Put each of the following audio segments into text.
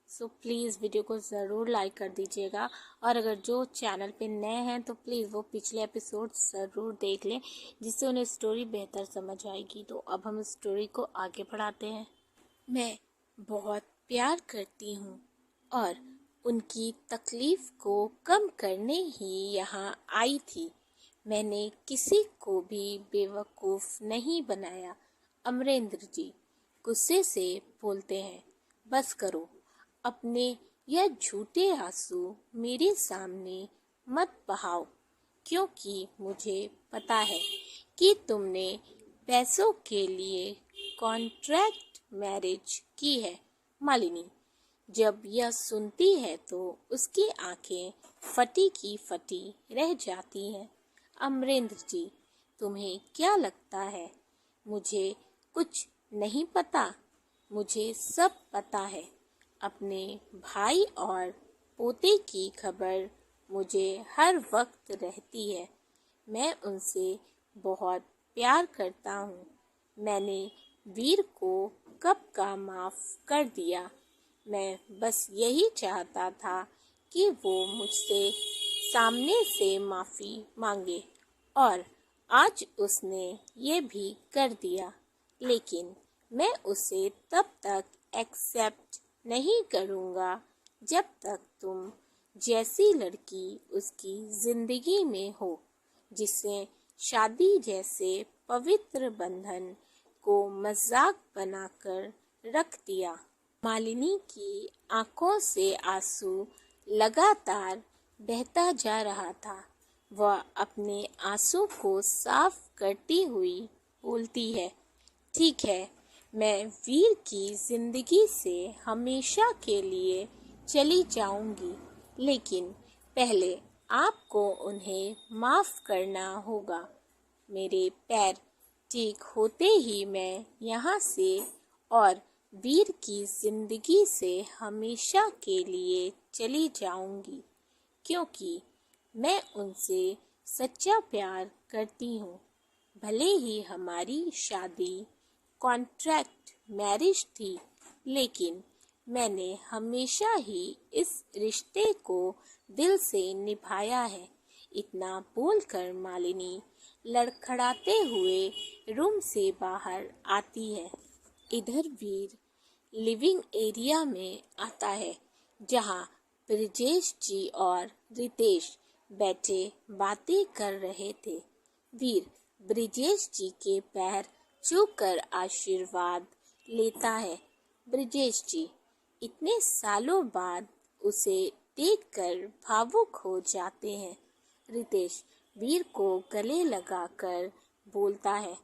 So please video को ज़रूर like कर दीजिएगा। और अगर जो चैनल पे नए हैं तो प्लीज़ वो पिछले एपिसोड ज़रूर देख लें, जिससे उन्हें स्टोरी बेहतर समझ आएगी। तो अब हम स्टोरी को आगे बढ़ाते हैं। मैं बहुत प्यार करती हूँ और उनकी तकलीफ़ को कम करने ही यहाँ आई थी। मैंने किसी को भी बेवकूफ़ नहीं बनाया। अमरेंद्र जी गुस्से से बोलते हैं। बस करो, अपने यह झूठे आंसू मेरे सामने मत बहाओ, क्योंकि मुझे पता है कि तुमने पैसों के लिए कॉन्ट्रैक्ट मैरिज की है। मालिनी जब यह सुनती है तो उसकी आंखें फटी की फटी रह जाती हैं। अमरेंद्र जी, तुम्हें क्या लगता है मुझे कुछ नहीं पता? मुझे सब पता है। अपने भाई और पोते की खबर मुझे हर वक्त रहती है। मैं उनसे बहुत प्यार करता हूँ। मैंने वीर को कब का माफ़ कर दिया। मैं बस यही चाहता था कि वो मुझसे सामने से माफ़ी मांगे, और आज उसने ये भी कर दिया। लेकिन मैं उसे तब तक एक्सेप्ट नहीं करूँगा जब तक तुम जैसी लड़की उसकी ज़िंदगी में हो, जिससे शादी जैसे पवित्र बंधन को मजाक बनाकर रख दिया। मालिनी की आंखों से आंसू लगातार बहता जा रहा था। वह अपने आंसू को साफ करती हुई बोलती है, ठीक है, मैं वीर की जिंदगी से हमेशा के लिए चली जाऊंगी, लेकिन पहले आपको उन्हें माफ करना होगा। मेरे पैर ठीक होते ही मैं यहाँ से और वीर की जिंदगी से हमेशा के लिए चली जाऊंगी, क्योंकि मैं उनसे सच्चा प्यार करती हूँ। भले ही हमारी शादी कॉन्ट्रैक्ट मैरिज थी, लेकिन मैंने हमेशा ही इस रिश्ते को दिल से निभाया है। इतना बोलकर मालिनी लड़खड़ाते हुए रूम से बाहर आती है। इधर वीर लिविंग एरिया में आता है, जहां ब्रिजेश जी और रितेश बैठे बातें कर रहे थे। वीर ब्रिजेश जी के पैर छूकर आशीर्वाद लेता है। ब्रिजेश जी इतने सालों बाद उसे देखकर भावुक हो जाते हैं। रितेश वीर को गले लगाकर बोलता है,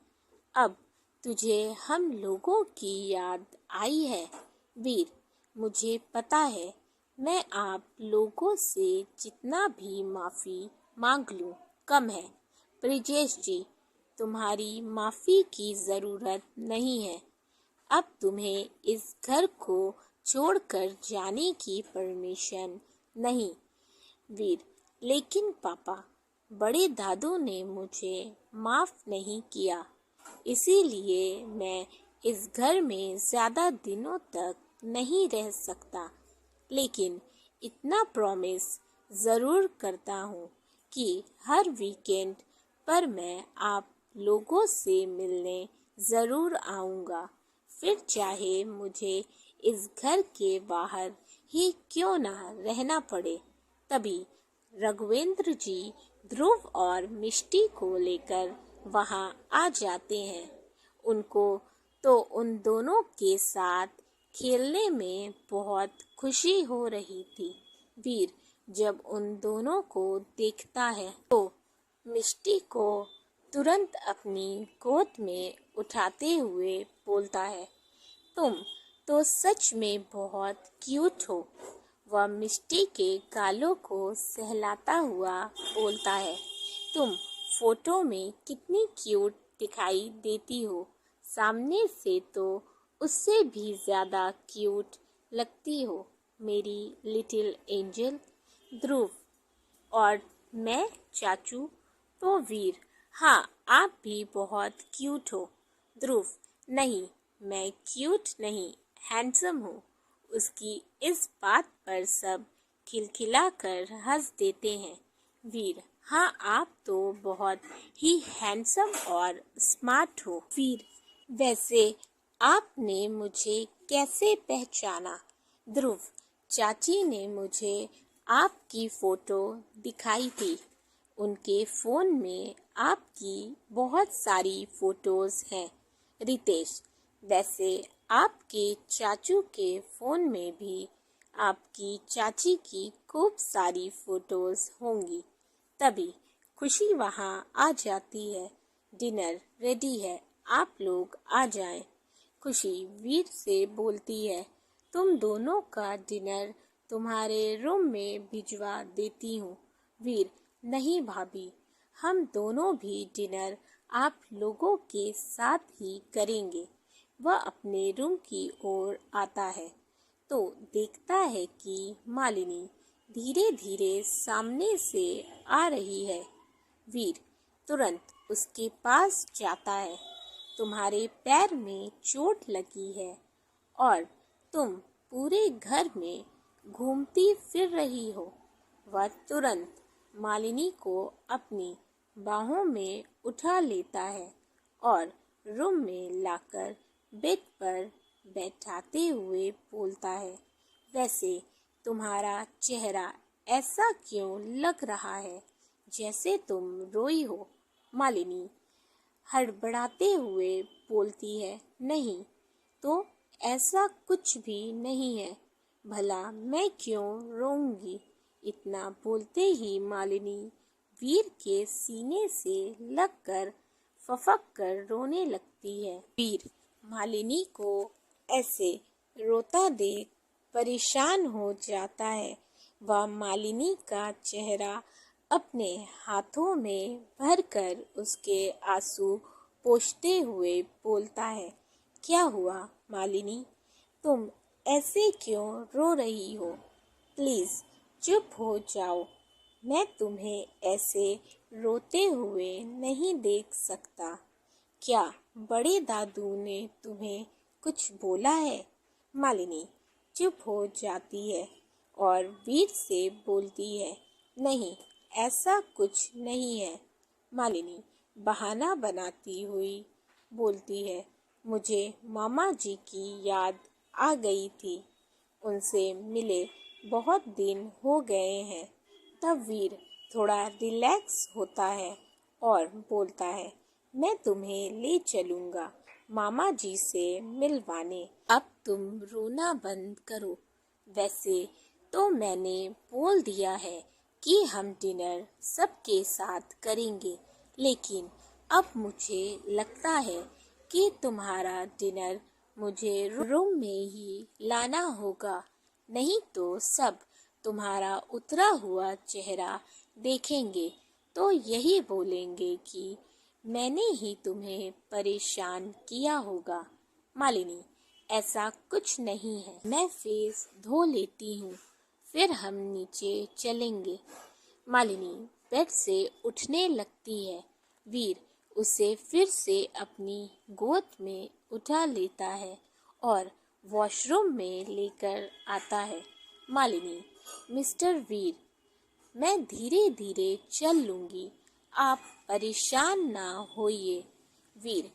अब तुझे हम लोगों की याद आई है। वीर, मुझे पता है, मैं आप लोगों से जितना भी माफ़ी मांग लूँ कम है। ब्रिजेश जी, तुम्हारी माफ़ी की ज़रूरत नहीं है। अब तुम्हें इस घर को छोड़कर जाने की परमिशन नहीं। वीर, लेकिन पापा, बड़े दादू ने मुझे माफ़ नहीं किया, इसीलिए मैं इस घर में ज़्यादा दिनों तक नहीं रह सकता। लेकिन इतना प्रॉमिस ज़रूर करता हूँ कि हर वीकेंड पर मैं आप लोगों से मिलने ज़रूर आऊँगा, फिर चाहे मुझे इस घर के बाहर ही क्यों ना रहना पड़े। तभी रघुवेंद्र जी ध्रुव और मिष्टी को लेकर वहाँ आ जाते हैं। उनको तो उन दोनों के साथ खेलने में बहुत खुशी हो रही थी। वीर जब उन दोनों को देखता है तो मिष्टी को तुरंत अपनी गोद में उठाते हुए बोलता है, तुम तो सच में बहुत क्यूट हो। वह मिष्टी के गालों को सहलाता हुआ बोलता है, तुम फोटो में कितनी क्यूट दिखाई देती हो, सामने से तो उससे भी ज़्यादा क्यूट लगती हो मेरी लिटिल एंजल। ध्रुव, और मैं चाचू? तो वीर, हाँ, आप भी बहुत क्यूट हो। ध्रुव, नहीं, मैं क्यूट नहीं, हैंडसम हूँ। उसकी इस बात पर सब खिलखिलाकर हंस देते हैं। वीर: हाँ, आप तो बहुत ही हैंडसम और स्मार्ट हो। वीर: वैसे आपने मुझे कैसे पहचाना? ध्रुव: चाची ने मुझे आपकी फोटो दिखाई थी। उनके फोन में आपकी बहुत सारी फोटोज हैं। रितेश: वैसे आपके चाचू के फोन में भी आपकी चाची की खूब सारी फोटोज होंगी। तभी खुशी वहाँ आ जाती है। डिनर रेडी है, आप लोग आ जाएं। खुशी वीर से बोलती है, तुम दोनों का डिनर तुम्हारे रूम में भिजवा देती हूँ। वीर: नहीं भाभी, हम दोनों भी डिनर आप लोगों के साथ ही करेंगे। वह अपने रूम की ओर आता है तो देखता है कि मालिनी धीरे धीरे सामने से आ रही है। वीर तुरंत उसके पास जाता है। तुम्हारे पैर में चोट लगी है और तुम पूरे घर में घूमती फिर रही हो। वह तुरंत मालिनी को अपनी बाहों में उठा लेता है और रूम में लाकर बेड पर बैठाते हुए बोलता है, वैसे तुम्हारा चेहरा ऐसा क्यों लग रहा है जैसे तुम रोई हो? मालिनी हड़बड़ाते हुए बोलती है, नहीं तो ऐसा कुछ भी नहीं है, भला मैं क्यों रोऊंगी? इतना बोलते ही मालिनी वीर के सीने से लगकर फफक कर रोने लगती है। वीर मालिनी को ऐसे रोता देख परेशान हो जाता है। वह मालिनी का चेहरा अपने हाथों में भरकर उसके आंसू पोंछते हुए बोलता है, क्या हुआ मालिनी? तुम ऐसे क्यों रो रही हो? प्लीज चुप हो जाओ। मैं तुम्हें ऐसे रोते हुए नहीं देख सकता। क्या बड़े दादू ने तुम्हें कुछ बोला है? मालिनी चुप हो जाती है और वीर से बोलती है, नहीं ऐसा कुछ नहीं है। मालिनी बहाना बनाती हुई बोलती है, मुझे मामा जी की याद आ गई थी, उनसे मिले बहुत दिन हो गए हैं। तब वीर थोड़ा रिलैक्स होता है और बोलता है, मैं तुम्हें ले चलूँगा मामा जी से मिलवाने। अब तुम रोना बंद करो। वैसे तो मैंने बोल दिया है कि हम डिनर सबके साथ करेंगे, लेकिन अब मुझे लगता है कि तुम्हारा डिनर मुझे रूम में ही लाना होगा, नहीं तो सब तुम्हारा उतरा हुआ चेहरा देखेंगे तो यही बोलेंगे कि मैंने ही तुम्हें परेशान किया होगा। मालिनी ऐसा कुछ नहीं है, मैं फेस धो लेती हूँ, फिर हम नीचे चलेंगे। मालिनी बेड से उठने लगती है। वीर उसे फिर से अपनी गोद में उठा लेता है और वॉशरूम में लेकर आता है। मालिनी मिस्टर वीर, मैं धीरे धीरे चल लूँगी, आप परेशान ना होइए। वीर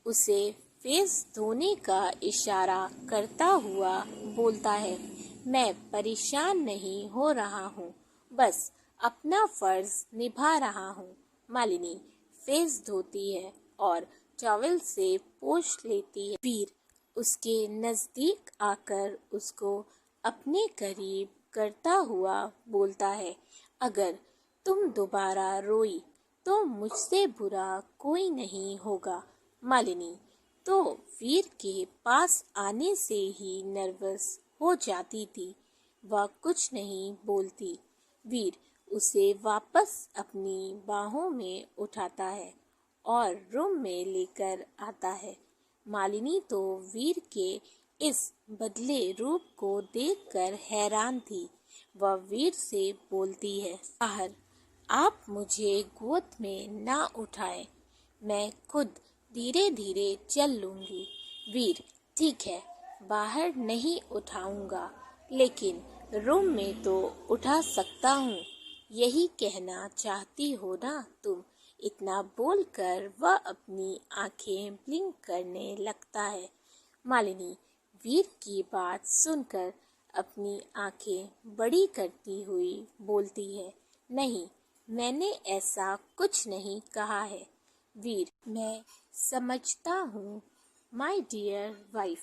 उसे फेस धोने का इशारा करता हुआ बोलता है, मैं परेशान नहीं हो रहा हूँ, बस अपना फर्ज निभा रहा हूँ। मालिनी फेस धोती है और टॉवल से पोंछ लेती है। वीर उसके नजदीक आकर उसको अपने करीब करता हुआ बोलता है, अगर तुम दोबारा रोई तो मुझसे बुरा कोई नहीं होगा। मालिनी तो वीर के पास आने से ही नर्वस हो जाती थी, वह कुछ नहीं बोलती। वीर उसे वापस अपनी बाहों में उठाता है और रूम में लेकर आता है। मालिनी तो वीर के इस बदले रूप को देखकर हैरान थी। वह वीर से बोलती है, बाहर आप मुझे गोद में ना उठाए, मैं खुद धीरे धीरे चल लूँगी। वीर ठीक है, बाहर नहीं उठाऊंगा, लेकिन रूम में तो उठा सकता हूँ। यही कहना चाहती हो ना तुम? इतना बोलकर वह अपनी आंखें ब्लिंक करने लगता है। मालिनी वीर की बात सुनकर अपनी आंखें बड़ी करती हुई बोलती है, नहीं, मैंने ऐसा कुछ नहीं कहा है। वीर, मैं समझता हूँ माय डियर वाइफ,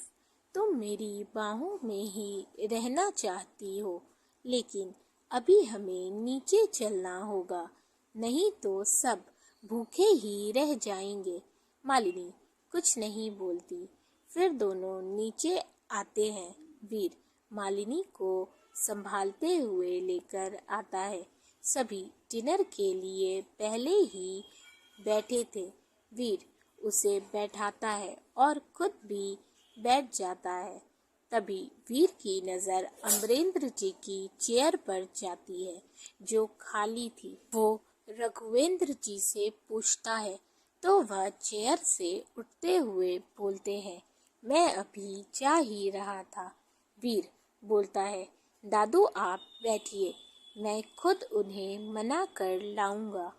तुम मेरी बाहों में ही रहना चाहती हो, लेकिन अभी हमें नीचे चलना होगा, नहीं तो सब भूखे ही रह जाएंगे। मालिनी कुछ नहीं बोलती। फिर दोनों नीचे आते हैं। वीर मालिनी को संभालते हुए लेकर आता है। सभी डिनर के लिए पहले ही बैठे थे। वीर उसे बैठाता है और खुद भी बैठ जाता है। तभी वीर की नज़र अमरेंद्र जी की चेयर पर जाती है, जो खाली थी। वो रघुवेंद्र जी से पूछता है, तो वह चेयर से उठते हुए बोलते हैं, मैं अभी जा ही रहा था। वीर बोलता है, दादू आप बैठिए, मैं खुद उन्हें मना कर लाऊंगा।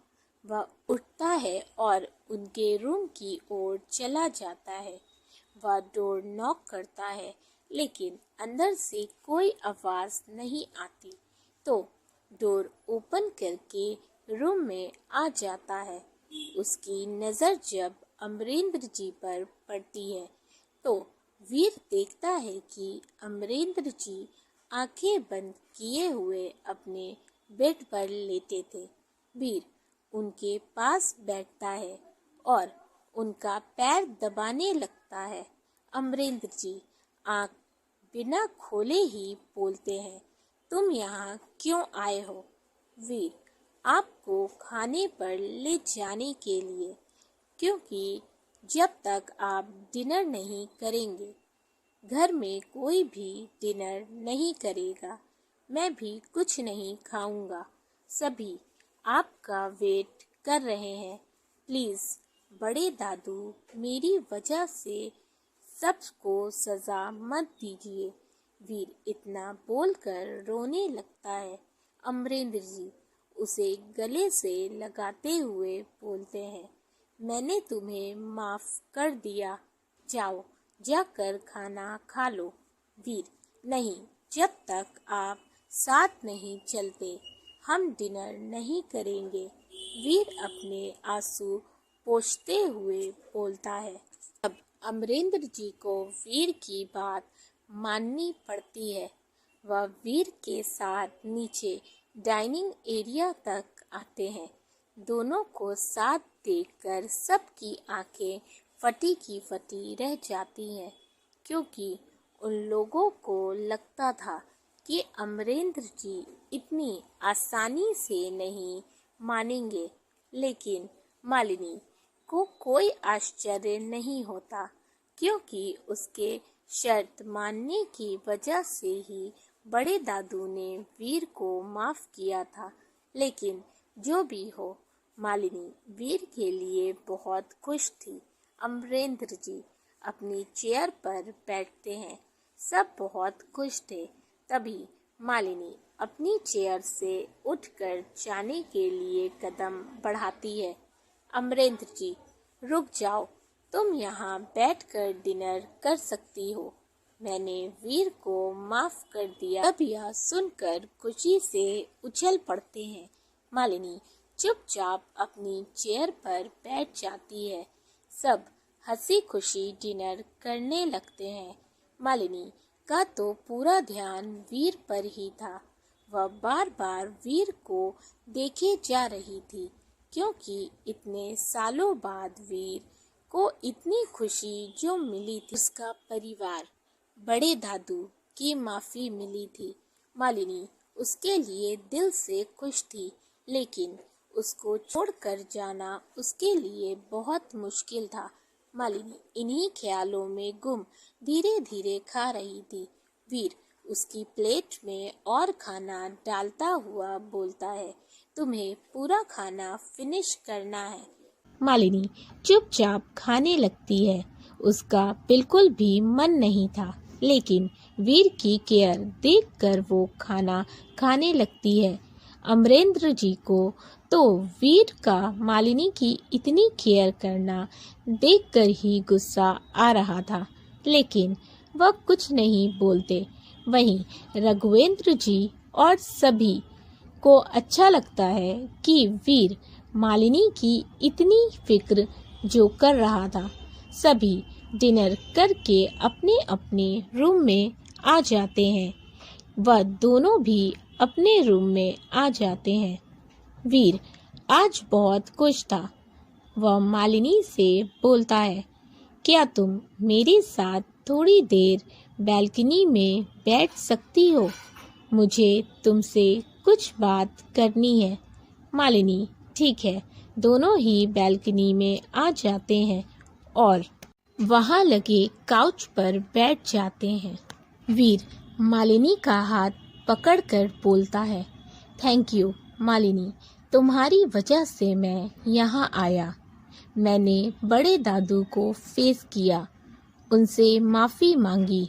वह उठता है और उनके रूम की ओर चला जाता है। वह डोर नॉक करता है, लेकिन अंदर से कोई आवाज़ नहीं आती। तो डोर ओपन करके रूम में आ जाता है। उसकी नज़र जब अमरेंद्र जी पर पड़ती है, तो वीर देखता है कि अमरेंद्र जी आंखें बंद किए हुए अपने बेड पर लेटे थे। वीर उनके पास बैठता है और उनका पैर दबाने लगता है। अमरेंद्र जी आंख बिना खोले ही बोलते हैं, तुम यहाँ क्यों आए हो? वीर आपको खाने पर ले जाने के लिए, क्योंकि जब तक आप डिनर नहीं करेंगे, घर में कोई भी डिनर नहीं करेगा। मैं भी कुछ नहीं खाऊंगा। सभी आपका वेट कर रहे हैं। प्लीज़ बड़े दादू, मेरी वजह से सबको सज़ा मत दीजिए। वीर इतना बोलकर रोने लगता है। अमरेंद्र जी उसे गले से लगाते हुए बोलते हैं, मैंने तुम्हें माफ़ कर दिया, जाओ जाकर खाना खा लो। वीर नहीं, जब तक आप साथ नहीं चलते हम डिनर नहीं करेंगे। वीर अपने आंसू पोंछते हुए बोलता है। अब अमरेंद्र जी को वीर की बात माननी पड़ती है। वह वीर के साथ नीचे डाइनिंग एरिया तक आते हैं। दोनों को साथ देखकर सबकी आंखें फटी की फटी रह जाती हैं, क्योंकि उन लोगों को लगता था कि अमरेंद्र जी इतनी आसानी से नहीं मानेंगे। लेकिन मालिनी को कोई आश्चर्य नहीं होता, क्योंकि उसके शर्त मानने की वजह से ही बड़े दादू ने वीर को माफ़ किया था। लेकिन जो भी हो, मालिनी वीर के लिए बहुत खुश थी। अमरेंद्र जी अपनी चेयर पर बैठते हैं। सब बहुत खुश थे। तभी मालिनी अपनी चेयर से उठकर जाने के लिए कदम बढ़ाती है। अमरेंद्र जी रुक जाओ, तुम यहाँ बैठकर डिनर कर सकती हो। मैंने वीर को माफ़ कर दिया। तब यह सुनकर खुशी से उछल पड़ते हैं। मालिनी चुपचाप अपनी चेयर पर बैठ जाती है। सब हंसी खुशी डिनर करने लगते हैं। मालिनी का तो पूरा ध्यान वीर पर ही था। वह बार बार वीर को देखे जा रही थी, क्योंकि इतने सालों बाद वीर को इतनी खुशी जो मिली थी, उसका परिवार बड़े दादू की माफ़ी मिली थी। मालिनी उसके लिए दिल से खुश थी, लेकिन उसको छोड़कर जाना उसके लिए बहुत मुश्किल था। मालिनी इन्हीं ख्यालों में गुम धीरे धीरे खा रही थी। वीर उसकी प्लेट में और खाना डालता हुआ बोलता है, तुम्हें पूरा खाना फिनिश करना है। मालिनी चुपचाप खाने लगती है। उसका बिल्कुल भी मन नहीं था, लेकिन वीर की केयर देखकर वो खाना खाने लगती है। अमरेंद्र जी को तो वीर का मालिनी की इतनी केयर करना देखकर ही गुस्सा आ रहा था, लेकिन वह कुछ नहीं बोलते। वहीं रघुवेंद्र जी और सभी को अच्छा लगता है कि वीर मालिनी की इतनी फिक्र जो कर रहा था। सभी डिनर करके अपने अपने रूम में आ जाते हैं। वह दोनों भी अपने रूम में आ जाते हैं। वीर आज बहुत खुश था। वह मालिनी से बोलता है, क्या तुम मेरे साथ थोड़ी देर बैल्कनी में बैठ सकती हो? मुझे तुमसे कुछ बात करनी है। मालिनी ठीक है। दोनों ही बैल्कनी में आ जाते हैं और वहां लगे काउच पर बैठ जाते हैं। वीर मालिनी का हाथ पकड़कर बोलता है, थैंक यू मालिनी, तुम्हारी वजह से मैं यहाँ आया। मैंने बड़े दादू को फेस किया, उनसे माफ़ी मांगी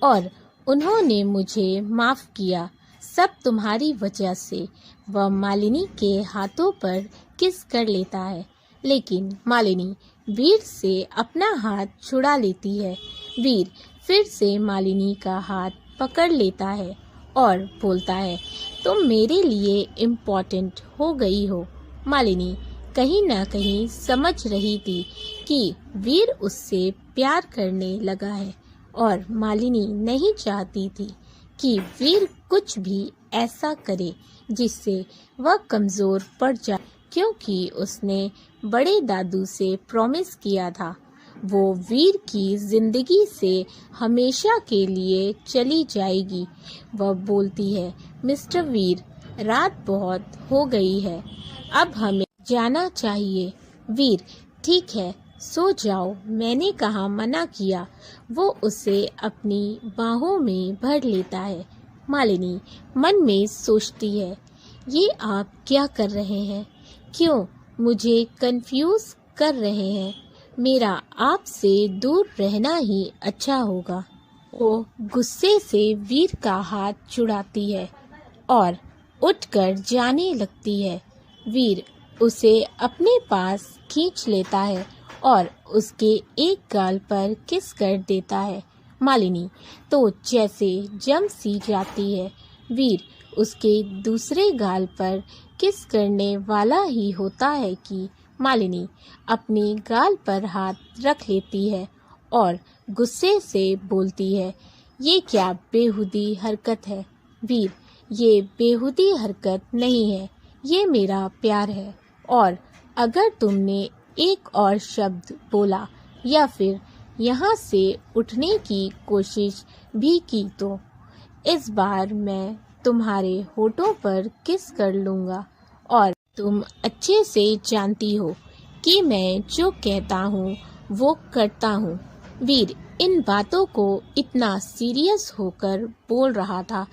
और उन्होंने मुझे माफ़ किया। सब तुम्हारी वजह से। वह मालिनी के हाथों पर किस कर लेता है, लेकिन मालिनी वीर से अपना हाथ छुड़ा लेती है। वीर फिर से मालिनी का हाथ पकड़ लेता है और बोलता है, तुम मेरे लिए इम्पोर्टेंट हो गई हो। मालिनी कहीं ना कहीं समझ रही थी कि वीर उससे प्यार करने लगा है और मालिनी नहीं चाहती थी कि वीर कुछ भी ऐसा करे जिससे वह कमज़ोर पड़ जाए, क्योंकि उसने बड़े दादू से प्रॉमिस किया था वो वीर की जिंदगी से हमेशा के लिए चली जाएगी। वह बोलती है, मिस्टर वीर, रात बहुत हो गई है, अब हमें जाना चाहिए। वीर ठीक है, सो जाओ, मैंने कहाँ मना किया। वो उसे अपनी बाहों में भर लेता है। मालिनी मन में सोचती है, ये आप क्या कर रहे हैं? क्यों मुझे कंफ्यूज कर रहे हैं? मेरा आपसे दूर रहना ही अच्छा होगा। वो गुस्से से वीर का हाथ छुड़ाती है और उठकर जाने लगती है। वीर उसे अपने पास खींच लेता है और उसके एक गाल पर किस कर देता है। मालिनी तो जैसे जम सी जाती है। वीर उसके दूसरे गाल पर किस करने वाला ही होता है कि मालिनी अपने गाल पर हाथ रख लेती है और गुस्से से बोलती है, ये क्या बेहुदी हरकत है? वीर ये बेहुदी हरकत नहीं है, ये मेरा प्यार है, और अगर तुमने एक और शब्द बोला या फिर यहाँ से उठने की कोशिश भी की तो इस बार मैं तुम्हारे होठों पर किस कर लूँगा। और तुम अच्छे से जानती हो कि मैं जो कहता हूँ वो करता हूँ। वीर इन बातों को इतना सीरियस होकर बोल रहा था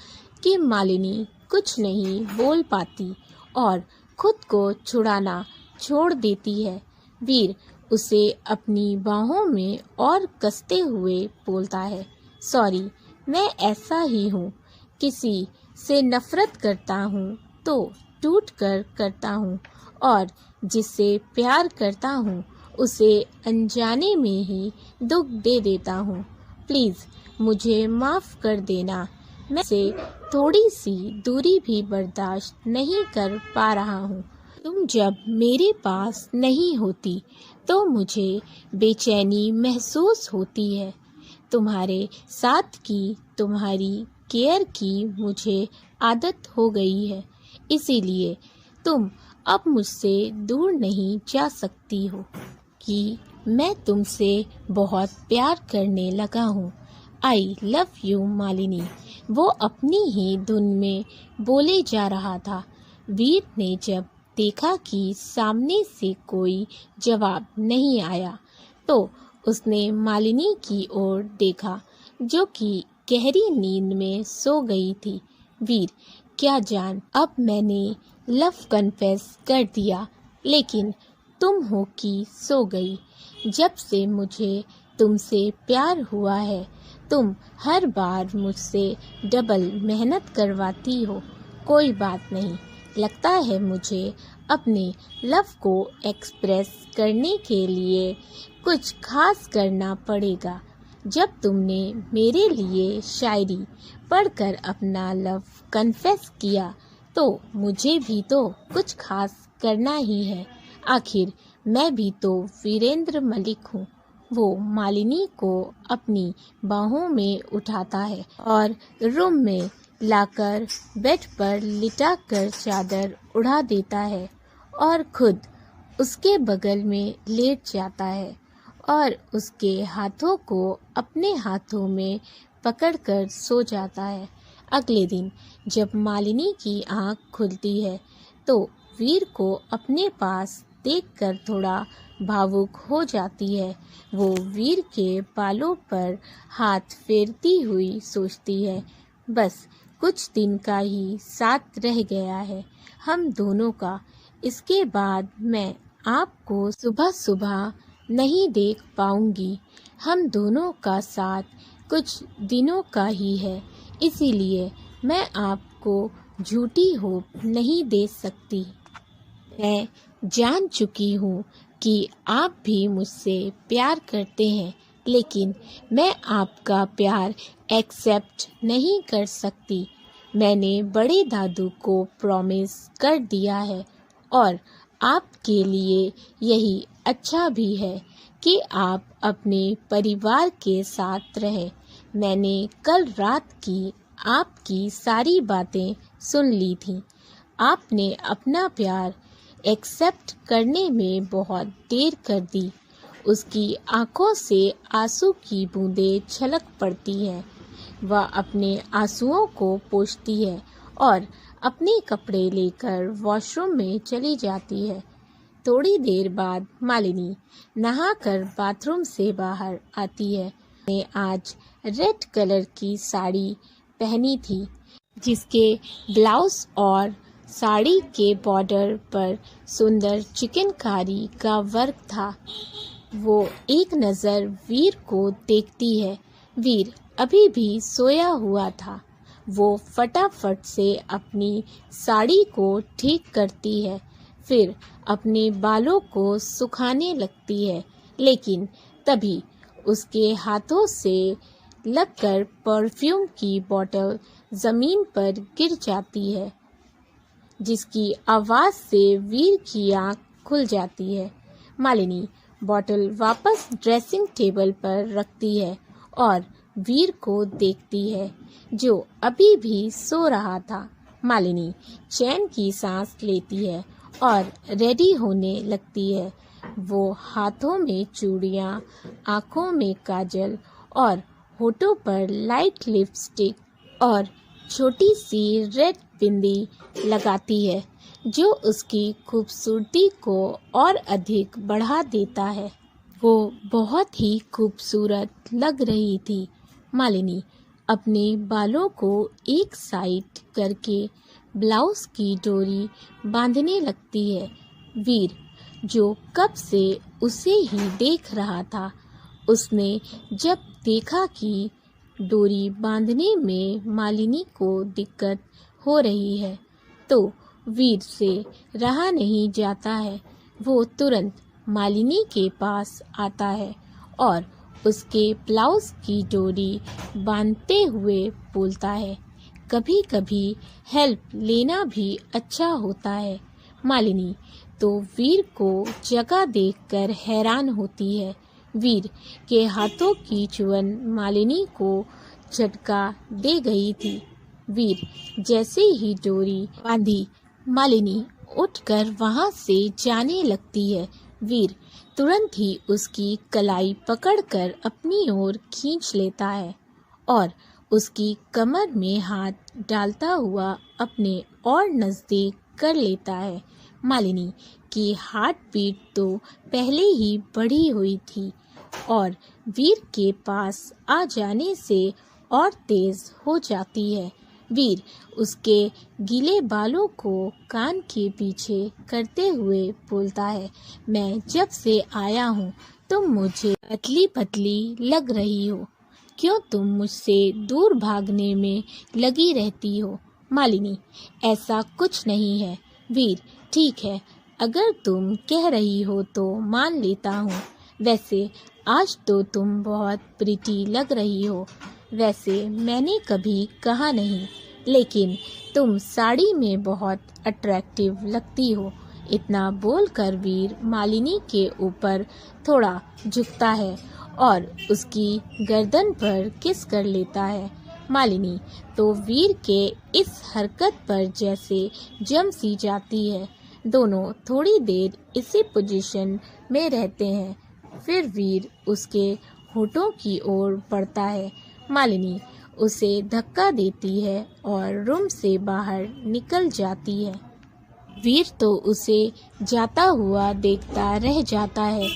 कि मालिनी कुछ नहीं बोल पाती और खुद को छुड़ाना छोड़ देती है। वीर उसे अपनी बाहों में और कसते हुए बोलता है, सॉरी, मैं ऐसा ही हूँ। किसी से नफरत करता हूँ तो टूट कर करता हूँ, और जिससे प्यार करता हूँ उसे अनजाने में ही दुख दे देता हूँ। प्लीज़ मुझे माफ़ कर देना, मैं से थोड़ी सी दूरी भी बर्दाश्त नहीं कर पा रहा हूँ। तुम जब मेरे पास नहीं होती तो मुझे बेचैनी महसूस होती है। तुम्हारे साथ की, तुम्हारी केयर की मुझे आदत हो गई है, इसीलिए तुम अब मुझसे दूर नहीं जा सकती हो कि मैं तुमसे बहुत प्यार करने लगा हूँ। आई लव यू मालिनी। वो अपनी ही धुन में बोले जा रहा था। वीर ने जब देखा कि सामने से कोई जवाब नहीं आया तो उसने मालिनी की ओर देखा, जो कि गहरी नींद में सो गई थी। वीर क्या जान, अब मैंने लव कन्फेस कर दिया, लेकिन तुम हो कि सो गई। जब से मुझे तुमसे प्यार हुआ है तुम हर बार मुझसे डबल मेहनत करवाती हो। कोई बात नहीं, लगता है मुझे अपने लव को एक्सप्रेस करने के लिए कुछ खास करना पड़ेगा। जब तुमने मेरे लिए शायरी पढ़कर अपना लव कन्फेस किया तो मुझे भी तो कुछ खास करना ही है। आखिर मैं भी तो वीरेंद्र मलिक हूँ। वो मालिनी को अपनी बाहों में उठाता है और रूम में लाकर बेड पर लिटाकर चादर उड़ा देता है और खुद उसके बगल में लेट जाता है और उसके हाथों को अपने हाथों में पकड़कर सो जाता है। अगले दिन जब मालिनी की आंख खुलती है तो वीर को अपने पास देखकर थोड़ा भावुक हो जाती है। वो वीर के बालों पर हाथ फेरती हुई सोचती है, बस कुछ दिन का ही साथ रह गया है हम दोनों का। इसके बाद मैं आपको सुबह सुबह नहीं देख पाऊंगी। हम दोनों का साथ कुछ दिनों का ही है, इसीलिए मैं आपको झूठी होप नहीं दे सकती। मैं जान चुकी हूँ कि आप भी मुझसे प्यार करते हैं, लेकिन मैं आपका प्यार एक्सेप्ट नहीं कर सकती। मैंने बड़े दादू को प्रॉमिस कर दिया है और आपके लिए यही अच्छा भी है कि आप अपने परिवार के साथ रहें। मैंने कल रात की आपकी सारी बातें सुन ली थी। आपने अपना प्यार एक्सेप्ट करने में बहुत देर कर दी। उसकी आंखों से आंसू की बूंदें छलक पड़ती हैं। वह अपने आंसुओं को पोंछती है और अपने कपड़े लेकर वॉशरूम में चली जाती है। थोड़ी देर बाद मालिनी नहाकर बाथरूम से बाहर आती है। ने आज रेड कलर की साड़ी पहनी थी, जिसके ब्लाउज और साड़ी के बॉर्डर पर सुंदर चिकनकारी का वर्क था। वो एक नज़र वीर को देखती है। वीर अभी भी सोया हुआ था। वो फटाफट से अपनी साड़ी को ठीक करती है, फिर अपने बालों को सुखाने लगती है, लेकिन तभी उसके हाथों से लगकर परफ्यूम की बोतल ज़मीन पर गिर जाती है, जिसकी आवाज़ से वीर की आँख खुल जाती है। मालिनी बोतल वापस ड्रेसिंग टेबल पर रखती है और वीर को देखती है, जो अभी भी सो रहा था। मालिनी चैन की सांस लेती है और रेडी होने लगती है। वो हाथों में चूड़ियाँ, आँखों में काजल और होठों पर लाइट लिपस्टिक और छोटी सी रेड बिंदी लगाती है, जो उसकी खूबसूरती को और अधिक बढ़ा देता है। वो बहुत ही खूबसूरत लग रही थी। मालिनी अपने बालों को एक साइड करके ब्लाउज की डोरी बांधने लगती है। वीर, जो कब से उसे ही देख रहा था, उसने जब देखा कि डोरी बांधने में मालिनी को दिक्कत हो रही है, तो वीर से रहा नहीं जाता है। वो तुरंत मालिनी के पास आता है और उसके ब्लाउज की डोरी बांधते हुए बोलता है, कभी कभी हेल्प लेना भी अच्छा होता है। मालिनी तो वीर को जगह देखकर हैरान होती है। वीर के हाथों की चुअन मालिनी को झटका दे गई थी। वीर जैसे ही डोरी बांधी, मालिनी उठकर वहां से जाने लगती है। वीर तुरंत ही उसकी कलाई पकड़कर अपनी ओर खींच लेता है और उसकी कमर में हाथ डालता हुआ अपने और नज़दीक कर लेता है। मालिनी की हार्ट बीट तो पहले ही बढ़ी हुई थी और वीर के पास आ जाने से और तेज हो जाती है। वीर उसके गीले बालों को कान के पीछे करते हुए बोलता है, मैं जब से आया हूँ तुम मुझे पतली पतली लग रही हो। क्यों तुम मुझसे दूर भागने में लगी रहती हो? मालिनी, ऐसा कुछ नहीं है। वीर, ठीक है, अगर तुम कह रही हो तो मान लेता हूँ। वैसे आज तो तुम बहुत प्रिटी लग रही हो। वैसे मैंने कभी कहा नहीं, लेकिन तुम साड़ी में बहुत अट्रैक्टिव लगती हो। इतना बोलकर वीर मालिनी के ऊपर थोड़ा झुकता है और उसकी गर्दन पर किस कर लेता है। मालिनी तो वीर के इस हरकत पर जैसे जम सी जाती है। दोनों थोड़ी देर इसी पोजीशन में रहते हैं। फिर वीर उसके होठों की ओर बढ़ता है। मालिनी उसे धक्का देती है और रूम से बाहर निकल जाती है। वीर तो उसे जाता हुआ देखता रह जाता है।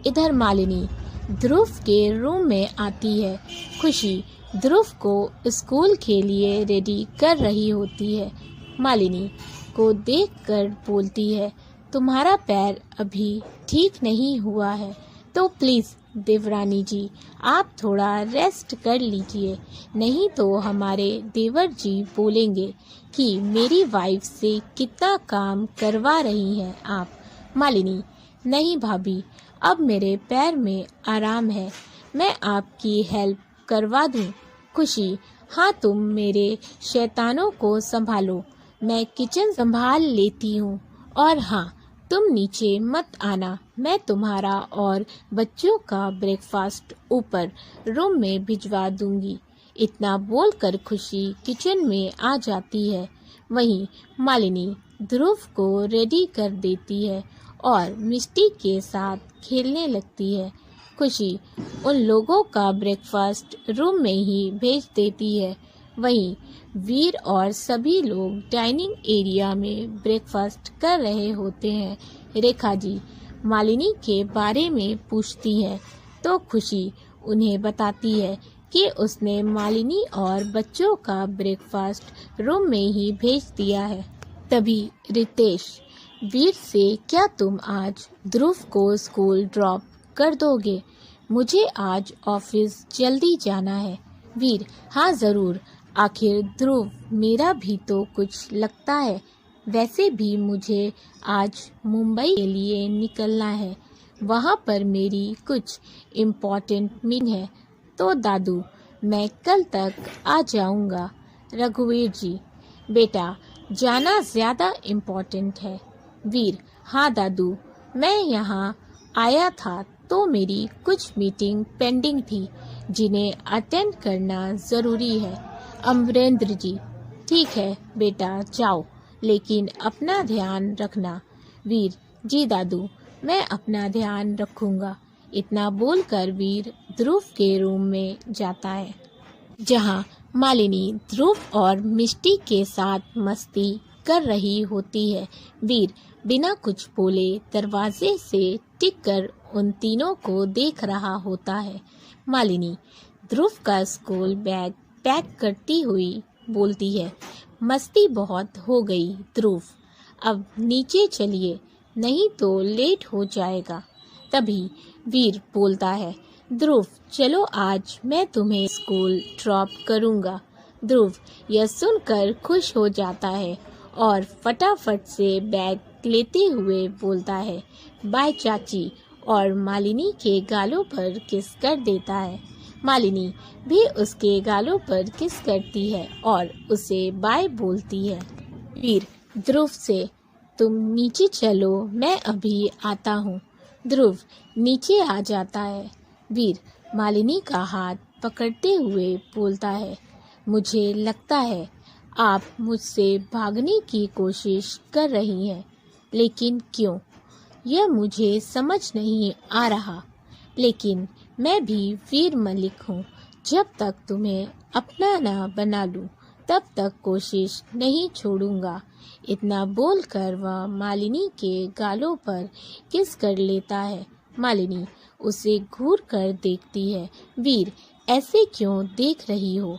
इधर मालिनी ध्रुव के रूम में आती है। खुशी ध्रुव को स्कूल के लिए रेडी कर रही होती है। मालिनी को देखकर बोलती है, तुम्हारा पैर अभी ठीक नहीं हुआ है तो प्लीज़ देवरानी जी आप थोड़ा रेस्ट कर लीजिए, नहीं तो हमारे देवर जी बोलेंगे कि मेरी वाइफ से कितना काम करवा रही हैं आप। मालिनी, नहीं भाभी, अब मेरे पैर में आराम है, मैं आपकी हेल्प करवा दूं। खुशी, हाँ तुम मेरे शैतानों को संभालो, मैं किचन संभाल लेती हूँ। और हाँ, तुम नीचे मत आना, मैं तुम्हारा और बच्चों का ब्रेकफास्ट ऊपर रूम में भिजवा दूंगी। इतना बोलकर खुशी किचन में आ जाती है। वहीं मालिनी ध्रुव को रेडी कर देती है और मिष्टी के साथ खेलने लगती है। खुशी उन लोगों का ब्रेकफास्ट रूम में ही भेज देती है। वहीं वीर और सभी लोग डाइनिंग एरिया में ब्रेकफास्ट कर रहे होते हैं। रेखा जी मालिनी के बारे में पूछती है तो खुशी उन्हें बताती है कि उसने मालिनी और बच्चों का ब्रेकफास्ट रूम में ही भेज दिया है। तभी रितेश वीर से, क्या तुम आज ध्रुव को स्कूल ड्रॉप कर दोगे? मुझे आज ऑफिस जल्दी जाना है। वीर, हाँ ज़रूर, आखिर ध्रुव मेरा भी तो कुछ लगता है। वैसे भी मुझे आज मुंबई के लिए निकलना है, वहाँ पर मेरी कुछ इम्पोर्टेंट मीटिंग है, तो दादू मैं कल तक आ जाऊँगा। रघुवीर जी, बेटा जाना ज़्यादा इम्पोर्टेंट है। वीर, हाँ दादू, मैं यहाँ आया था तो मेरी कुछ मीटिंग पेंडिंग थी जिन्हें अटेंड करना ज़रूरी है। अमरेंद्र जी, ठीक है बेटा जाओ, लेकिन अपना ध्यान रखना। वीर, जी दादू, मैं अपना ध्यान रखूँगा। इतना बोलकर वीर ध्रुव के रूम में जाता है, जहाँ मालिनी ध्रुव और मिष्टी के साथ मस्ती कर रही होती है। वीर बिना कुछ बोले दरवाजे से टिककर उन तीनों को देख रहा होता है। मालिनी ध्रुव का स्कूल बैग पैक करती हुई बोलती है, मस्ती बहुत हो गई ध्रुव, अब नीचे चलिए, नहीं तो लेट हो जाएगा। तभी वीर बोलता है, ध्रुव चलो आज मैं तुम्हें स्कूल ड्रॉप करूँगा। ध्रुव यह सुनकर खुश हो जाता है और फटाफट से बैग लेते हुए बोलता है, बाय चाची, और मालिनी के गालों पर किस कर देता है। मालिनी भी उसके गालों पर किस करती है और उसे बाय बोलती है। वीर ध्रुव से, तुम नीचे चलो, मैं अभी आता हूँ। ध्रुव नीचे आ जाता है। वीर मालिनी का हाथ पकड़ते हुए बोलता है, मुझे लगता है आप मुझसे भागने की कोशिश कर रही हैं, लेकिन क्यों, यह मुझे समझ नहीं आ रहा। लेकिन मैं भी वीर मलिक हूँ, जब तक तुम्हें अपना ना बना लूँ तब तक कोशिश नहीं छोड़ूंगा। इतना बोलकर वह मालिनी के गालों पर किस कर लेता है। मालिनी उसे घूर कर देखती है। वीर ऐसे क्यों देख रही हो?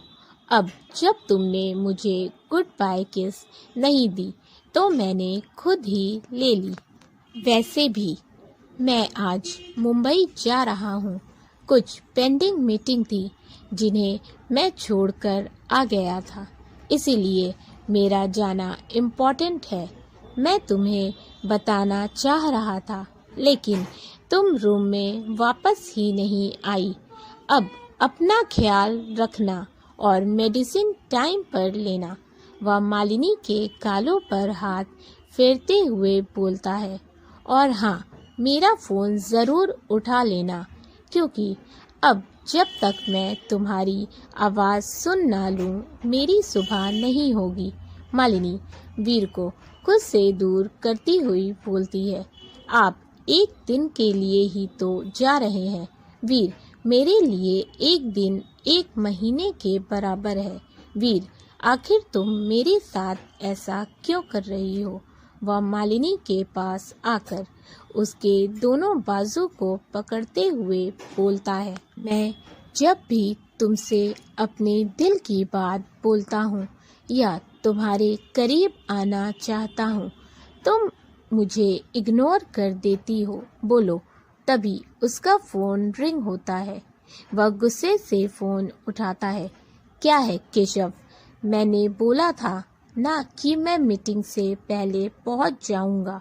अब जब तुमने मुझे गुड बाय किस नहीं दी तो मैंने खुद ही ले ली। वैसे भी मैं आज मुंबई जा रहा हूँ, कुछ पेंडिंग मीटिंग थी जिन्हें मैं छोड़कर आ गया था, इसीलिए मेरा जाना इम्पोर्टेंट है। मैं तुम्हें बताना चाह रहा था, लेकिन तुम रूम में वापस ही नहीं आई। अब अपना ख्याल रखना और मेडिसिन टाइम पर लेना। वह मालिनी के गालों पर हाथ फेरते हुए बोलता है। और हाँ, मेरा फ़ोन ज़रूर उठा लेना, क्योंकि अब जब तक मैं तुम्हारी आवाज़ सुन ना लूँ, मेरी सुबह नहीं होगी। मालिनी वीर को खुद से दूर करती हुई बोलती है। आप एक दिन के लिए ही तो जा रहे हैं वीर, मेरे लिए एक दिन एक महीने के बराबर है। वीर, आखिर तुम मेरे साथ ऐसा क्यों कर रही हो? वह मालिनी के पास आकर उसके दोनों बाजू को पकड़ते हुए बोलता है। मैं जब भी तुमसे अपने दिल की बात बोलता हूँ या तुम्हारे करीब आना चाहता हूँ, तुम मुझे इग्नोर कर देती हो। बोलो। तभी उसका फ़ोन रिंग होता है। वह गुस्से से फ़ोन उठाता है। क्या है केशव? मैंने बोला था ना कि मैं मीटिंग से पहले पहुंच जाऊंगा।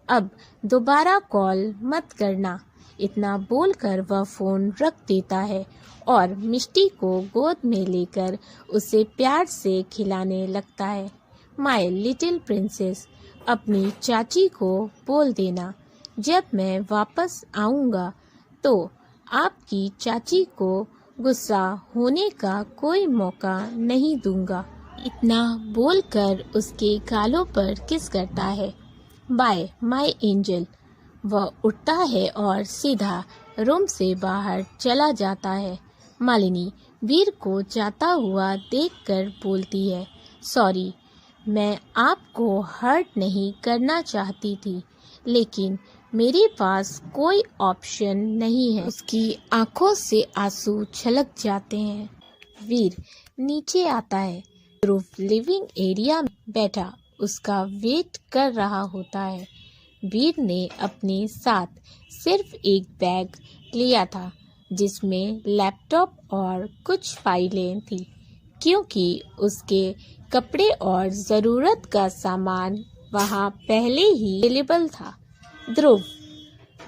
अब दोबारा कॉल मत करना। इतना बोलकर वह फ़ोन रख देता है और मिष्टी को गोद में लेकर उसे प्यार से खिलाने लगता है। माय लिटिल प्रिंसेस, अपनी चाची को बोल देना जब मैं वापस आऊँगा तो आपकी चाची को गुस्सा होने का कोई मौका नहीं दूंगा। इतना बोलकर उसके गालों पर किस करता है। Bye my angel. वह उठता है और सीधा रूम से बाहर चला जाता है। मालिनी वीर को जाता हुआ देखकर बोलती है, सॉरी, मैं आपको हर्ट नहीं करना चाहती थी, लेकिन मेरे पास कोई ऑप्शन नहीं है। उसकी आंखों से आंसू छलक जाते हैं। वीर नीचे आता है। ध्रुव लिविंग एरिया में बैठा उसका वेट कर रहा होता है। वीर ने अपने साथ सिर्फ एक बैग लिया था जिसमें लैपटॉप और कुछ फाइलें थी, क्योंकि उसके कपड़े और ज़रूरत का सामान वहाँ पहले ही अवेलेबल था। ध्रुव,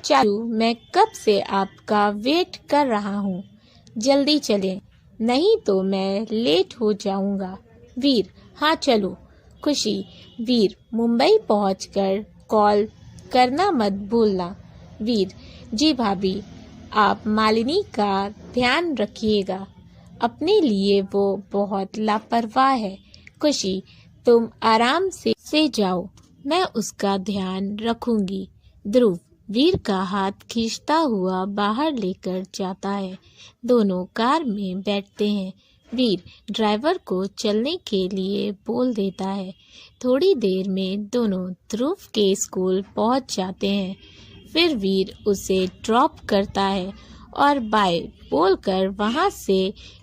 चाचू, मैं कब से आपका वेट कर रहा हूँ, जल्दी चलें, नहीं तो मैं लेट हो जाऊँगा। वीर, हाँ चलो। खुशी, वीर, मुंबई पहुंचकर कॉल करना मत भूलना। वीर, जी भाभी, आप मालिनी का ध्यान रखिएगा, अपने लिए वो बहुत लापरवाह है। खुशी, तुम आराम से जाओ, मैं उसका ध्यान रखूंगी। ध्रुव वीर का हाथ खींचता हुआ बाहर लेकर जाता है। दोनों कार में बैठते हैं। वीर ड्राइवर को चलने के लिए बोल देता है। थोड़ी देर में दोनों ध्रुव के स्कूल पहुंच जाते हैं। फिर वीर उसे ड्रॉप करता है और बाय बोलकर वहां से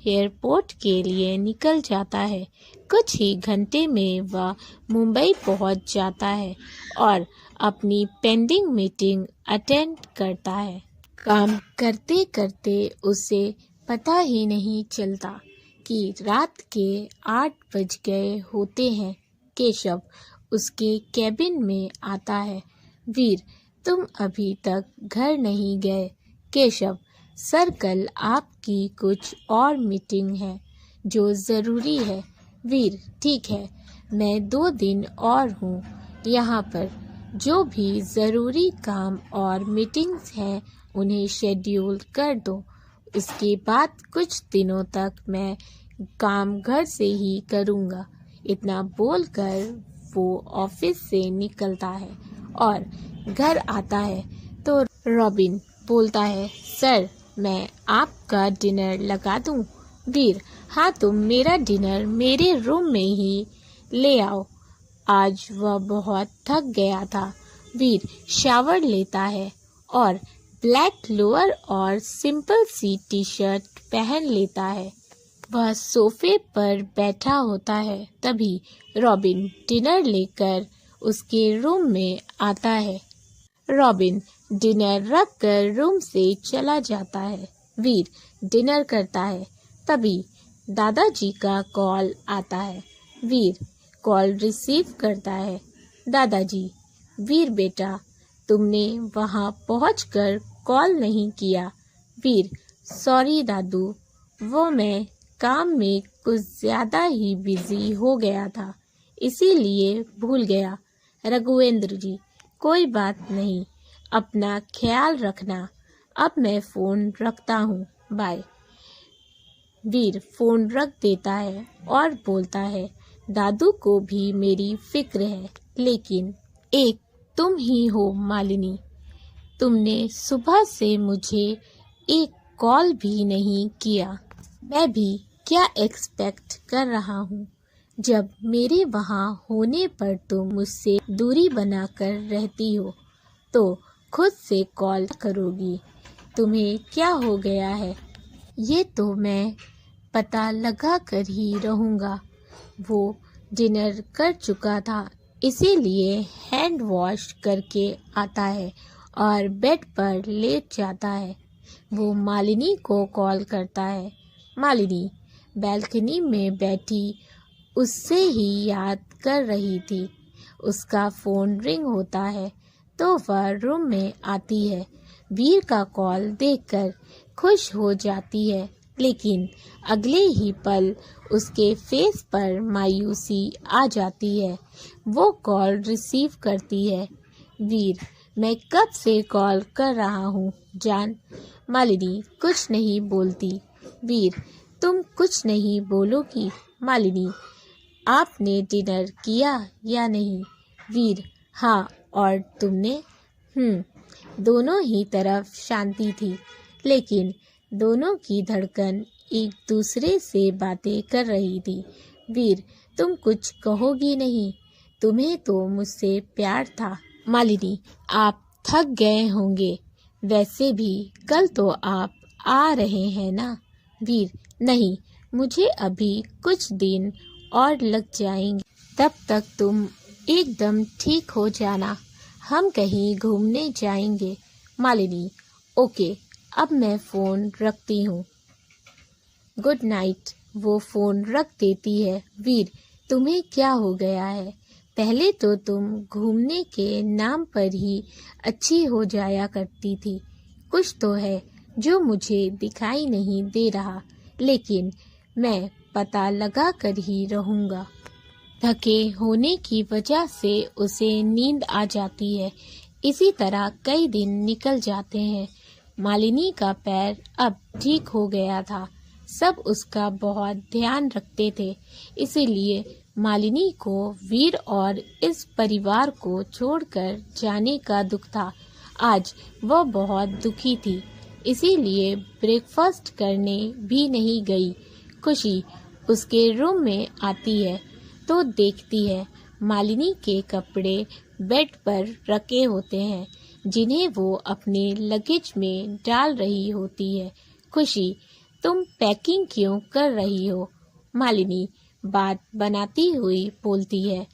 एयरपोर्ट के लिए निकल जाता है। कुछ ही घंटे में वह मुंबई पहुंच जाता है और अपनी पेंडिंग मीटिंग अटेंड करता है। काम करते करते उसे पता ही नहीं चलता कि रात के 8 बज गए होते हैं। केशव उसके कैबिन में आता है। वीर, तुम अभी तक घर नहीं गए। केशव, सर कल आपकी कुछ और मीटिंग है जो ज़रूरी है। वीर, ठीक है, मैं 2 दिन और हूँ यहाँ पर। जो भी ज़रूरी काम और मीटिंग्स हैं उन्हें शेड्यूल कर दो। उसके बाद कुछ दिनों तक मैं काम घर से ही करूँगा। इतना बोलकर वो ऑफिस से निकलता है और घर आता है तो रॉबिन बोलता है, सर, मैं आपका डिनर लगा दूं? वीर, हाँ, तुम मेरा डिनर मेरे रूम में ही ले आओ। आज वह बहुत थक गया था। वीर शावर लेता है और ब्लैक लोअर और सिंपल सी टी शर्ट पहन लेता है। वह सोफे पर बैठा होता है। तभी रॉबिन डिनर लेकर उसके रूम में आता है। रॉबिन डिनर रखकर रूम से चला जाता है। वीर डिनर करता है। तभी दादाजी का कॉल आता है। वीर कॉल रिसीव करता है। दादाजी, वीर बेटा, तुमने वहां पहुंचकर कॉल नहीं किया। वीर, सॉरी दादू, वो मैं काम में कुछ ज़्यादा ही बिजी हो गया था, इसीलिए भूल गया। रघुवेंद्र जी, कोई बात नहीं, अपना ख्याल रखना। अब मैं फ़ोन रखता हूँ, बाय। वीर फ़ोन रख देता है और बोलता है, दादू को भी मेरी फिक्र है, लेकिन एक तुम ही हो मालिनी। तुमने सुबह से मुझे एक कॉल भी नहीं किया। मैं भी क्या एक्सपेक्ट कर रहा हूँ, जब मेरे वहाँ होने पर तुम मुझसे दूरी बनाकर रहती हो तो खुद से कॉल करोगी। तुम्हें क्या हो गया है, ये तो मैं पता लगा कर ही रहूँगा। वो डिनर कर चुका था, इसीलिए हैंड वॉश करके आता है और बेड पर लेट जाता है। वो मालिनी को कॉल करता है। मालिनी बैल्कनी में बैठी उससे ही याद कर रही थी। उसका फ़ोन रिंग होता है तो वह रूम में आती है। वीर का कॉल देखकर खुश हो जाती है, लेकिन अगले ही पल उसके फेस पर मायूसी आ जाती है। वो कॉल रिसीव करती है। वीर, मैं कब से कॉल कर रहा हूँ जान। मालिनी कुछ नहीं बोलती। वीर, तुम कुछ नहीं बोलोगी। मालिनी, आपने डिनर किया या नहीं। वीर, हाँ, और तुमने। दोनों ही तरफ शांति थी, लेकिन दोनों की धड़कन एक दूसरे से बातें कर रही थी। वीर, तुम कुछ कहोगी नहीं, तुम्हें तो मुझसे प्यार था। मालिनी, आप थक गए होंगे, वैसे भी कल तो आप आ रहे हैं ना। वीर, नहीं, मुझे अभी कुछ दिन और लग जाएंगे, तब तक तुम एकदम ठीक हो जाना, हम कहीं घूमने जाएंगे। मालिनी, ओके, अब मैं फ़ोन रखती हूँ, गुड नाइट। वो फ़ोन रख देती है। वीर, तुम्हें क्या हो गया है, पहले तो तुम घूमने के नाम पर ही अच्छी हो जाया करती थी। कुछ तो है जो मुझे दिखाई नहीं दे रहा, लेकिन मैं पता लगा कर ही रहूँगा। थके होने की वजह से उसे नींद आ जाती है। इसी तरह कई दिन निकल जाते हैं। मालिनी का पैर अब ठीक हो गया था। सब उसका बहुत ध्यान रखते थे, इसीलिए मालिनी को वीर और इस परिवार को छोड़कर जाने का दुख था। आज वह बहुत दुखी थी, इसीलिए ब्रेकफास्ट करने भी नहीं गई। खुशी उसके रूम में आती है तो देखती है मालिनी के कपड़े बेड पर रखे होते हैं, जिन्हें वो अपने लगेज में डाल रही होती है। खुशी, तुम पैकिंग क्यों कर रही हो। मालिनी बात बनाती हुई बोलती है।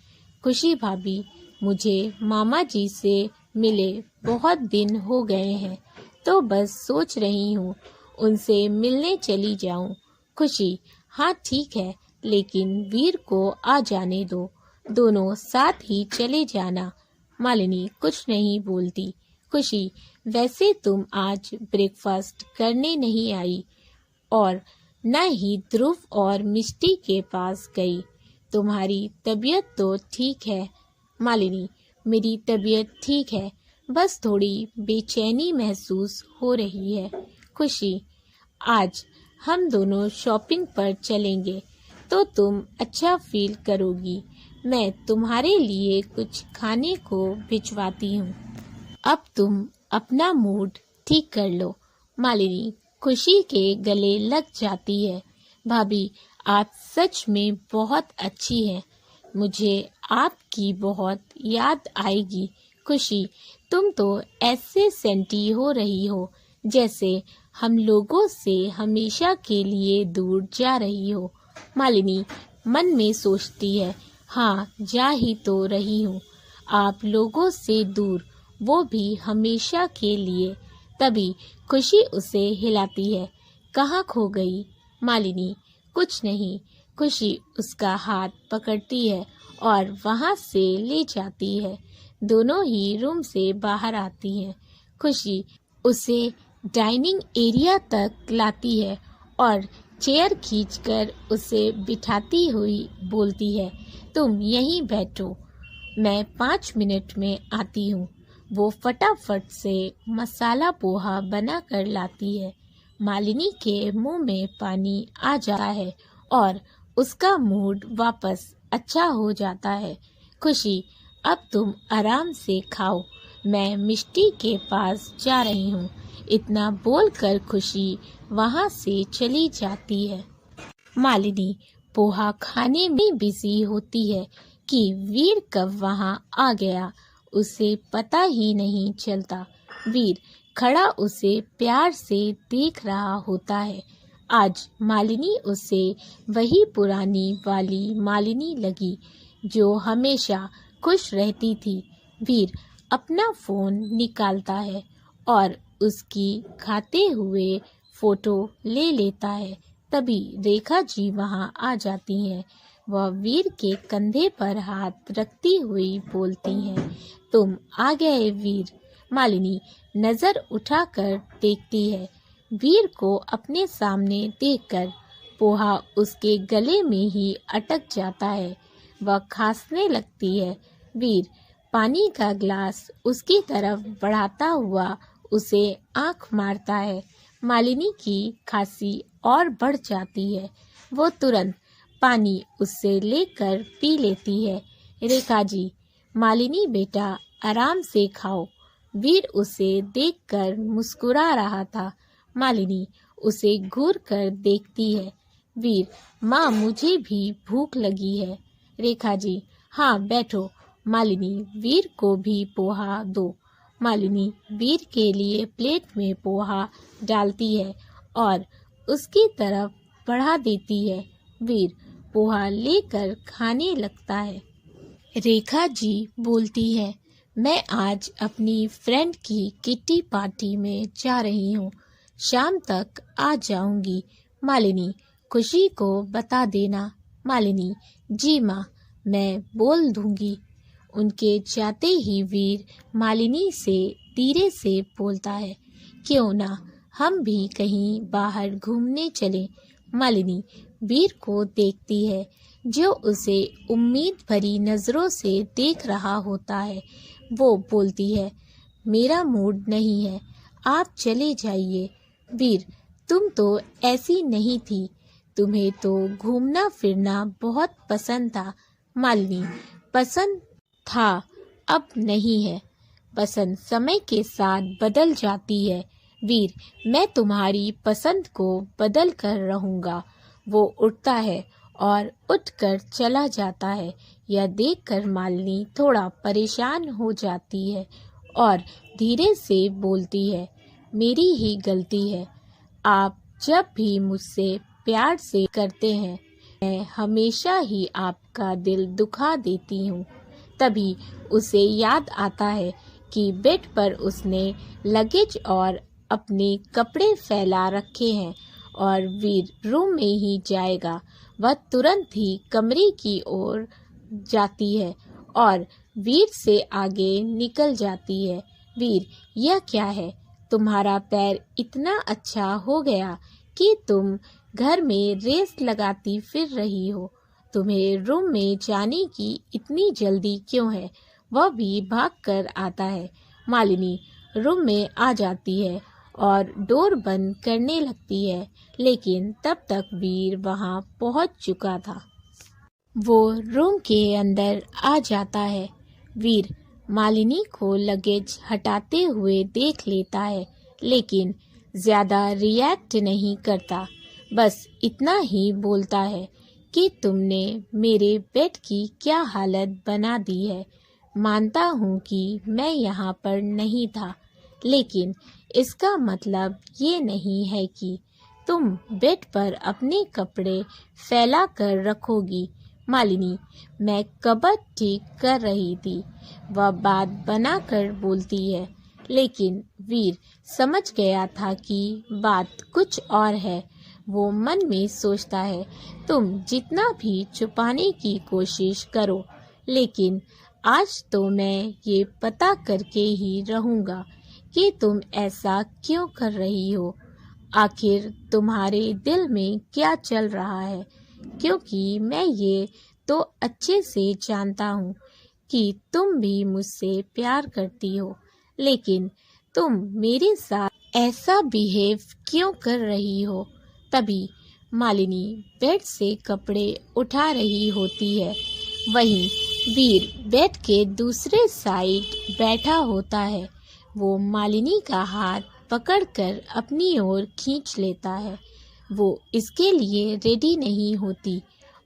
खुशी भाभी, मुझे मामा जी से मिले बहुत दिन हो गए हैं, तो बस सोच रही हूँ उनसे मिलने चली जाऊँ। खुशी, हाँ ठीक है, लेकिन वीर को आ जाने दो, दोनों साथ ही चले जाना। मालिनी कुछ नहीं बोलती। खुशी, वैसे तुम आज ब्रेकफास्ट करने नहीं आई और न ही ध्रुव और मिष्टी के पास गई। तुम्हारी तबीयत तो ठीक है। मालिनी, मेरी तबीयत ठीक है, बस थोड़ी बेचैनी महसूस हो रही है। खुशी, आज हम दोनों शॉपिंग पर चलेंगे तो तुम अच्छा फील करोगी। मैं तुम्हारे लिए कुछ खाने को भिजवाती हूँ। अब तुम अपना मूड ठीक कर लो। मालिनी खुशी के गले लग जाती है। भाभी, आप सच में बहुत अच्छी हैं, मुझे आपकी बहुत याद आएगी। खुशी, तुम तो ऐसे सेंटी हो रही हो जैसे हम लोगों से हमेशा के लिए दूर जा रही हो। मालिनी मन में सोचती है, हाँ जा ही तो रही हूँ, आप लोगों से दूर, वो भी हमेशा के लिए। तभी खुशी उसे हिलाती है। कहाँ खो गई? मालिनी, कुछ नहीं। खुशी उसका हाथ पकड़ती है और वहाँ से ले जाती है। दोनों ही रूम से बाहर आती हैं। खुशी उसे डाइनिंग एरिया तक लाती है और चेयर खींचकर उसे बिठाती हुई बोलती है, तुम यहीं बैठो, मैं 5 मिनट में आती हूँ। वो फटाफट से मसाला पोहा बना कर लाती है। मालिनी के मुंह में पानी आ जाता है और उसका मूड वापस अच्छा हो जाता है। खुशी, अब तुम आराम से खाओ, मैं मिष्टी के पास जा रही हूँ। इतना बोलकर खुशी वहाँ से चली जाती है। मालिनी पोहा खाने में बिजी होती है कि वीर कब वहाँ आ गया, उसे पता ही नहीं चलता। वीर खड़ा उसे प्यार से देख रहा होता है। आज मालिनी उसे वही पुरानी वाली मालिनी लगी जो हमेशा खुश रहती थी। वीर अपना फोन निकालता है और उसकी खाते हुए फोटो ले लेता है। तभी रेखा जी वहाँ आ जाती हैं। वह वीर के कंधे पर हाथ रखती हुई बोलती हैं, तुम आ गए वीर। मालिनी नजर उठाकर देखती है। वीर को अपने सामने देखकर पोहा उसके गले में ही अटक जाता है। वह खांसने लगती है। वीर पानी का ग्लास उसकी तरफ बढ़ाता हुआ उसे आंख मारता है। मालिनी की खांसी और बढ़ जाती है। वो तुरंत पानी उससे लेकर पी लेती है। रेखा जी, मालिनी बेटा आराम से खाओ। वीर उसे देखकर मुस्कुरा रहा था। मालिनी उसे घूर कर देखती है। वीर, माँ मुझे भी भूख लगी है। रेखा जी, हाँ बैठो। मालिनी वीर को भी पोहा दो। मालिनी वीर के लिए प्लेट में पोहा डालती है और उसकी तरफ बढ़ा देती है। वीर पोहा लेकर खाने लगता है। रेखा जी बोलती है, मैं आज अपनी फ्रेंड की किट्टी पार्टी में जा रही हूँ, शाम तक आ जाऊंगी। मालिनी, खुशी को बता देना। मालिनी, जी माँ, मैं बोल दूंगी। उनके जाते ही वीर मालिनी से धीरे से बोलता है, क्यों ना हम भी कहीं बाहर घूमने चलें। मालिनी वीर को देखती है जो उसे उम्मीद भरी नजरों से देख रहा होता है। वो बोलती है, मेरा मूड नहीं है, आप चले जाइए। वीर, तुम तो ऐसी नहीं थी, तुम्हें तो घूमना फिरना बहुत पसंद था। मालिनी, पसंद था, अब नहीं है। पसंद समय के साथ बदल जाती है। वीर, मैं तुम्हारी पसंद को बदल कर रहूंगा। वो उठता है और उठकर चला जाता है। यह देखकर मालिनी थोड़ा परेशान हो जाती है और धीरे से बोलती है, मेरी ही गलती है। आप जब भी मुझसे प्यार से करते हैं, मैं हमेशा ही आपका दिल दुखा देती हूँ। तभी उसे याद आता है कि बेड पर उसने लगेज और अपने कपड़े फैला रखे हैं और वीर रूम में ही जाएगा। वह तुरंत ही कमरे की ओर जाती है और वीर से आगे निकल जाती है। वीर, यह क्या है? तुम्हारा पैर इतना अच्छा हो गया कि तुम घर में रेस लगाती फिर रही हो। तुम्हें रूम में जाने की इतनी जल्दी क्यों है? वह भी भाग कर आता है। मालिनी रूम में आ जाती है और डोर बंद करने लगती है, लेकिन तब तक वीर वहां पहुंच चुका था। वो रूम के अंदर आ जाता है। वीर मालिनी को लगेज हटाते हुए देख लेता है, लेकिन ज्यादा रिएक्ट नहीं करता। बस इतना ही बोलता है कि तुमने मेरे बेड की क्या हालत बना दी है। मानता हूँ कि मैं यहाँ पर नहीं था, लेकिन इसका मतलब ये नहीं है कि तुम बेड पर अपने कपड़े फैला कर रखोगी। मालिनी, मैं कबर्ड ठीक कर रही थी। वह बात बनाकर बोलती है, लेकिन वीर समझ गया था कि बात कुछ और है। वो मन में सोचता है, तुम जितना भी छुपाने की कोशिश करो, लेकिन आज तो मैं ये पता करके ही रहूँगा कि तुम ऐसा क्यों कर रही हो। आखिर तुम्हारे दिल में क्या चल रहा है, क्योंकि मैं ये तो अच्छे से जानता हूँ कि तुम भी मुझसे प्यार करती हो, लेकिन तुम मेरे साथ ऐसा बिहेव क्यों कर रही हो। तभी मालिनी बेड से कपड़े उठा रही होती है। वहीं वीर बेड के दूसरे साइड बैठा होता है। वो मालिनी का हाथ पकड़कर अपनी ओर खींच लेता है। वो इसके लिए रेडी नहीं होती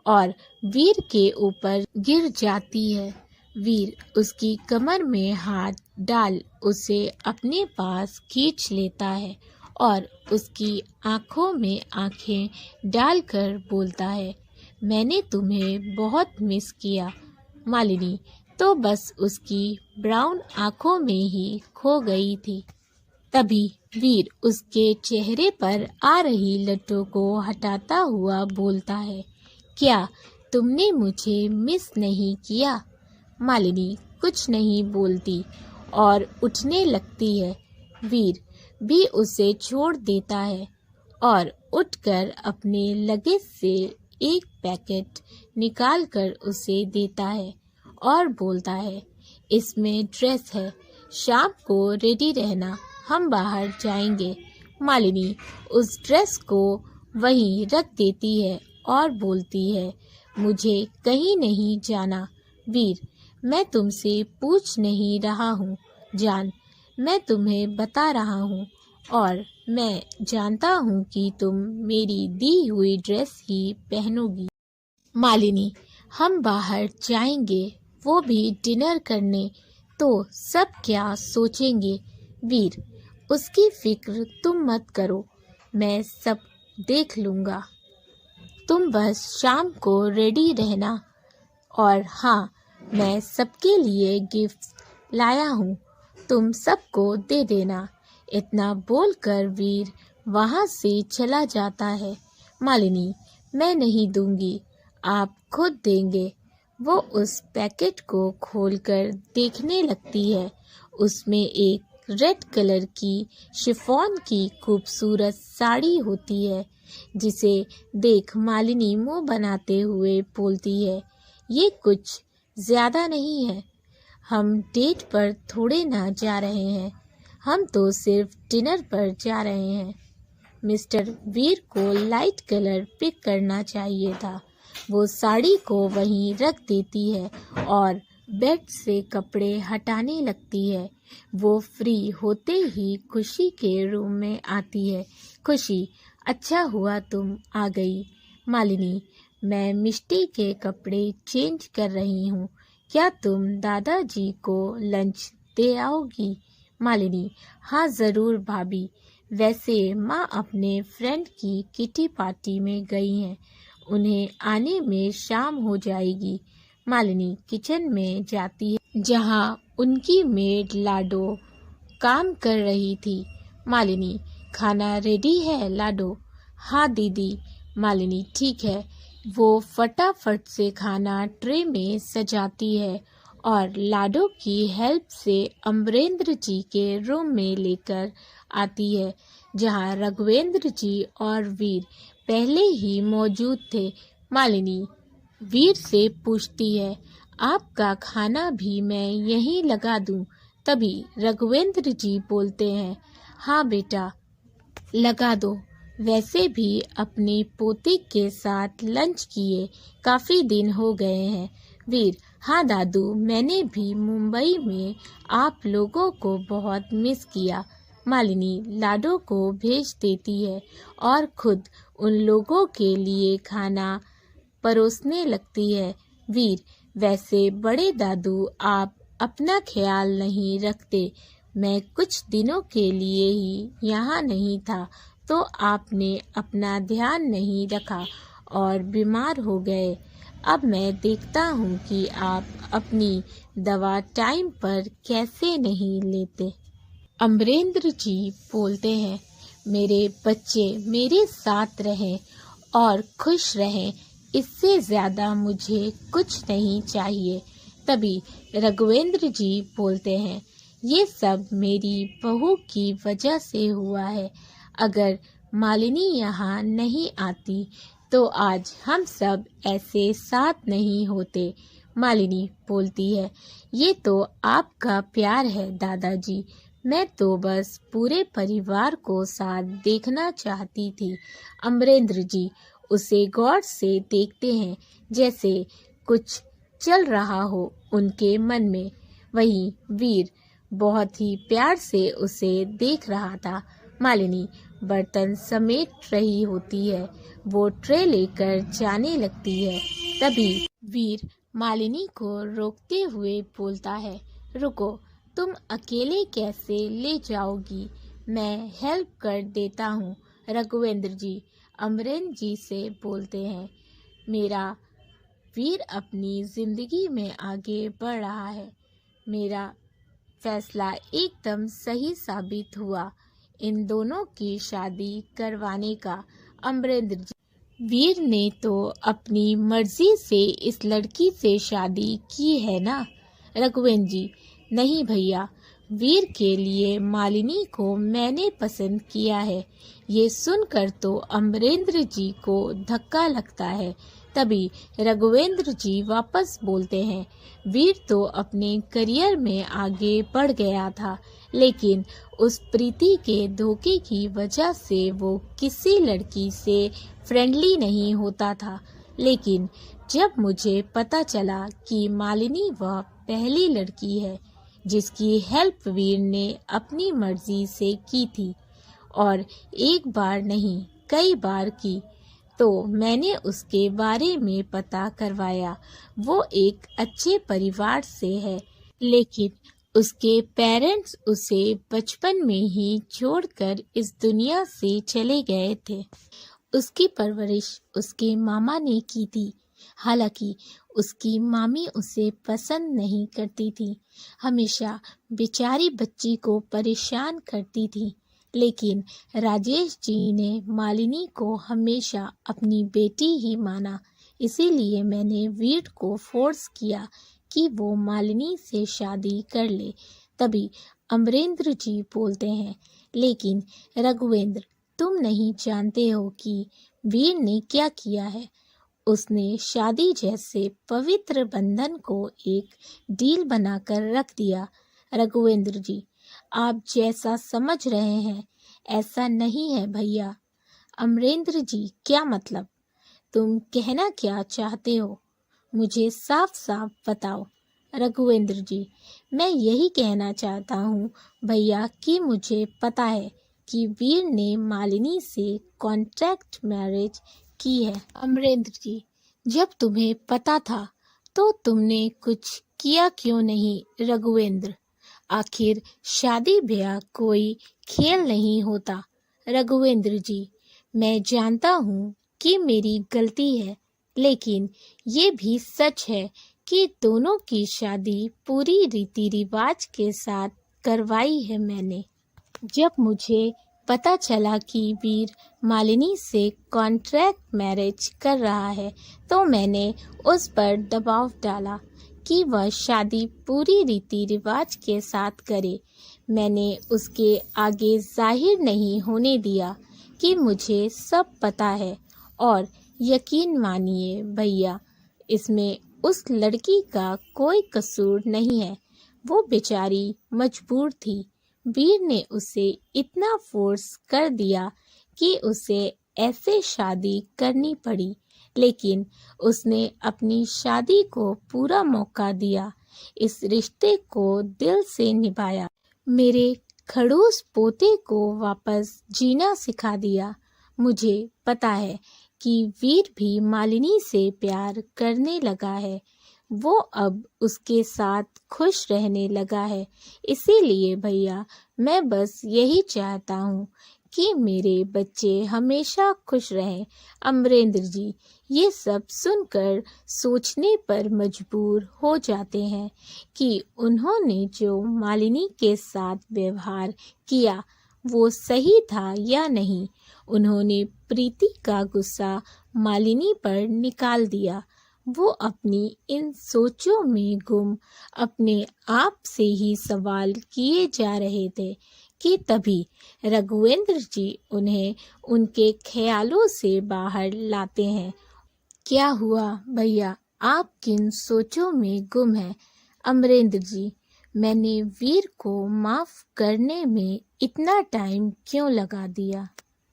और वीर के ऊपर गिर जाती है। वीर उसकी कमर में हाथ डाल उसे अपने पास खींच लेता है और उसकी आंखों में आंखें डालकर बोलता है, मैंने तुम्हें बहुत मिस किया। मालिनी तो बस उसकी ब्राउन आंखों में ही खो गई थी। तभी वीर उसके चेहरे पर आ रही लट्टों को हटाता हुआ बोलता है, क्या तुमने मुझे मिस नहीं किया। मालिनी कुछ नहीं बोलती और उठने लगती है। वीर भी उसे छोड़ देता है और उठकर अपने लगेज से एक पैकेट निकालकर उसे देता है और बोलता है, इसमें ड्रेस है, शाम को रेडी रहना, हम बाहर जाएंगे। मालिनी उस ड्रेस को वहीं रख देती है और बोलती है, मुझे कहीं नहीं जाना। वीर मैं तुमसे पूछ नहीं रहा हूँ जान, मैं तुम्हें बता रहा हूँ और मैं जानता हूँ कि तुम मेरी दी हुई ड्रेस ही पहनोगी। मालिनी हम बाहर जाएंगे, वो भी डिनर करने, तो सब क्या सोचेंगे। वीर उसकी फिक्र तुम मत करो, मैं सब देख लूँगा, तुम बस शाम को रेडी रहना। और हाँ, मैं सबके लिए गिफ्ट लाया हूँ, तुम सबको दे देना। इतना बोलकर वीर वहाँ से चला जाता है। मालिनी मैं नहीं दूंगी, आप खुद देंगे। वो उस पैकेट को खोलकर देखने लगती है। उसमें एक रेड कलर की शिफॉन की खूबसूरत साड़ी होती है, जिसे देख मालिनी मुंह बनाते हुए बोलती है, ये कुछ ज़्यादा नहीं है, हम डेट पर थोड़े ना जा रहे हैं, हम तो सिर्फ डिनर पर जा रहे हैं। मिस्टर वीर को लाइट कलर पिक करना चाहिए था। वो साड़ी को वहीं रख देती है और बेड से कपड़े हटाने लगती है। वो फ्री होते ही खुशी के रूम में आती है। खुशी अच्छा हुआ तुम आ गई। मालिनी मैं मिष्टी के कपड़े चेंज कर रही हूँ, क्या तुम दादाजी को लंच दे आओगी। मालिनी हाँ ज़रूर भाभी, वैसे माँ अपने फ्रेंड की किटी पार्टी में गई हैं, उन्हें आने में शाम हो जाएगी। मालिनी किचन में जाती है जहाँ उनकी मेड लाडो काम कर रही थी। मालिनी खाना रेडी है लाडो। हाँ दीदी। मालिनी ठीक है। वो फटाफट से खाना ट्रे में सजाती है और लाडो की हेल्प से अमरेंद्र जी के रूम में लेकर आती है, जहाँ रघुवेंद्र जी और वीर पहले ही मौजूद थे। मालिनी वीर से पूछती है, आपका खाना भी मैं यहीं लगा दूं। तभी रघुवेंद्र जी बोलते हैं, हाँ बेटा लगा दो, वैसे भी अपने पोते के साथ लंच किए काफ़ी दिन हो गए हैं। वीर हाँ दादू, मैंने भी मुंबई में आप लोगों को बहुत मिस किया। मालिनी लाडो को भेज देती है और खुद उन लोगों के लिए खाना परोसने लगती है। वीर वैसे बड़े दादू आप अपना ख्याल नहीं रखते, मैं कुछ दिनों के लिए ही यहाँ नहीं था तो आपने अपना ध्यान नहीं रखा और बीमार हो गए। अब मैं देखता हूँ कि आप अपनी दवा टाइम पर कैसे नहीं लेते। अमरेंद्र जी बोलते हैं, मेरे बच्चे मेरे साथ रहें और खुश रहें, इससे ज़्यादा मुझे कुछ नहीं चाहिए। तभी रघुवेंद्र जी बोलते हैं, ये सब मेरी बहू की वजह से हुआ है। अगर मालिनी यहाँ नहीं आती तो आज हम सब ऐसे साथ नहीं होते। मालिनी बोलती है, ये तो आपका प्यार है दादाजी, मैं तो बस पूरे परिवार को साथ देखना चाहती थी। अमरेंद्र जी उसे गौर से देखते हैं, जैसे कुछ चल रहा हो उनके मन में। वहीं वीर बहुत ही प्यार से उसे देख रहा था। मालिनी बर्तन समेट रही होती है, वो ट्रे लेकर जाने लगती है। तभी वीर मालिनी को रोकते हुए बोलता है, रुको, तुम अकेले कैसे ले जाओगी, मैं हेल्प कर देता हूँ। रघुवेंद्र जी अमरेंद्र जी से बोलते हैं, मेरा वीर अपनी जिंदगी में आगे बढ़ रहा है, मेरा फैसला एकदम सही साबित हुआ इन दोनों की शादी करवाने का। अमरेंद्र जी, वीर ने तो अपनी मर्जी से इस लड़की से शादी की है ना। रघुवेंद्र जी, नहीं भैया, वीर के लिए मालिनी को मैंने पसंद किया है। ये सुनकर तो अमरेंद्र जी को धक्का लगता है। तभी रघुवेंद्र जी वापस बोलते हैं, वीर तो अपने करियर में आगे बढ़ गया था, लेकिन उस प्रीति के धोखे की वजह से वो किसी लड़की से फ्रेंडली नहीं होता था। लेकिन जब मुझे पता चला कि मालिनी वह पहली लड़की है जिसकी हेल्प वीर ने अपनी मर्जी से की थी, और एक बार नहीं कई बार की, तो मैंने उसके बारे में पता करवाया। वो एक अच्छे परिवार से है, लेकिन उसके पेरेंट्स उसे बचपन में ही छोड़कर इस दुनिया से चले गए थे। उसकी परवरिश उसके मामा ने की थी। हालांकि उसकी मामी उसे पसंद नहीं करती थी, हमेशा बेचारी बच्ची को परेशान करती थी। लेकिन राजेश जी ने मालिनी को हमेशा अपनी बेटी ही माना, इसीलिए मैंने वीर को फोर्स किया कि वो मालिनी से शादी कर ले। तभी अमरेंद्र जी बोलते हैं, लेकिन रघुवेंद्र, तुम नहीं जानते हो कि वीर ने क्या किया है। उसने शादी जैसे पवित्र बंधन को एक डील बनाकर रख दिया। रघुवेंद्र जी, आप जैसा समझ रहे हैं ऐसा नहीं है भैया। अमरेंद्र जी, क्या मतलब? तुम कहना क्या चाहते हो, मुझे साफ साफ बताओ। रघुवेंद्र जी, मैं यही कहना चाहता हूँ भैया कि मुझे पता है कि वीर ने मालिनी से कॉन्ट्रैक्ट मैरिज की है। अमरेंद्र जी, जब तुम्हें पता था तो तुमने कुछ किया क्यों नहीं? रघुवेंद्र, आखिर शादी ब्याह कोई खेल नहीं होता। रघुवेंद्र जी, मैं जानता हूँ कि मेरी गलती है, लेकिन ये भी सच है कि दोनों की शादी पूरी रीति रिवाज के साथ करवाई है मैंने। जब मुझे पता चला कि वीर मालिनी से कॉन्ट्रैक्ट मैरिज कर रहा है, तो मैंने उस पर दबाव डाला कि वह शादी पूरी रीति रिवाज के साथ करे। मैंने उसके आगे जाहिर नहीं होने दिया कि मुझे सब पता है। और यकीन मानिए भैया, इसमें उस लड़की का कोई कसूर नहीं है, वो बेचारी मजबूर थी। वीर ने उसे इतना फोर्स कर दिया कि उसे ऐसे शादी करनी पड़ी, लेकिन उसने अपनी शादी को पूरा मौका दिया, इस रिश्ते को दिल से निभाया, मेरे खड़ूस पोते को वापस जीना सिखा दिया। मुझे पता है कि वीर भी मालिनी से प्यार करने लगा है, वो अब उसके साथ खुश रहने लगा है। इसीलिए भैया, मैं बस यही चाहता हूँ कि मेरे बच्चे हमेशा खुश रहें। अमरेंद्र जी ये सब सुनकर सोचने पर मजबूर हो जाते हैं कि उन्होंने जो मालिनी के साथ व्यवहार किया वो सही था या नहीं। उन्होंने प्रीति का गुस्सा मालिनी पर निकाल दिया। वो अपनी इन सोचों में गुम अपने आप से ही सवाल किए जा रहे थे कि तभी रघुवेंद्र जी उन्हें उनके ख्यालों से बाहर लाते हैं। क्या हुआ भैया, आप किन सोचों में गुम हैं? अमरेंद्र जी, मैंने वीर को माफ करने में इतना टाइम क्यों लगा दिया?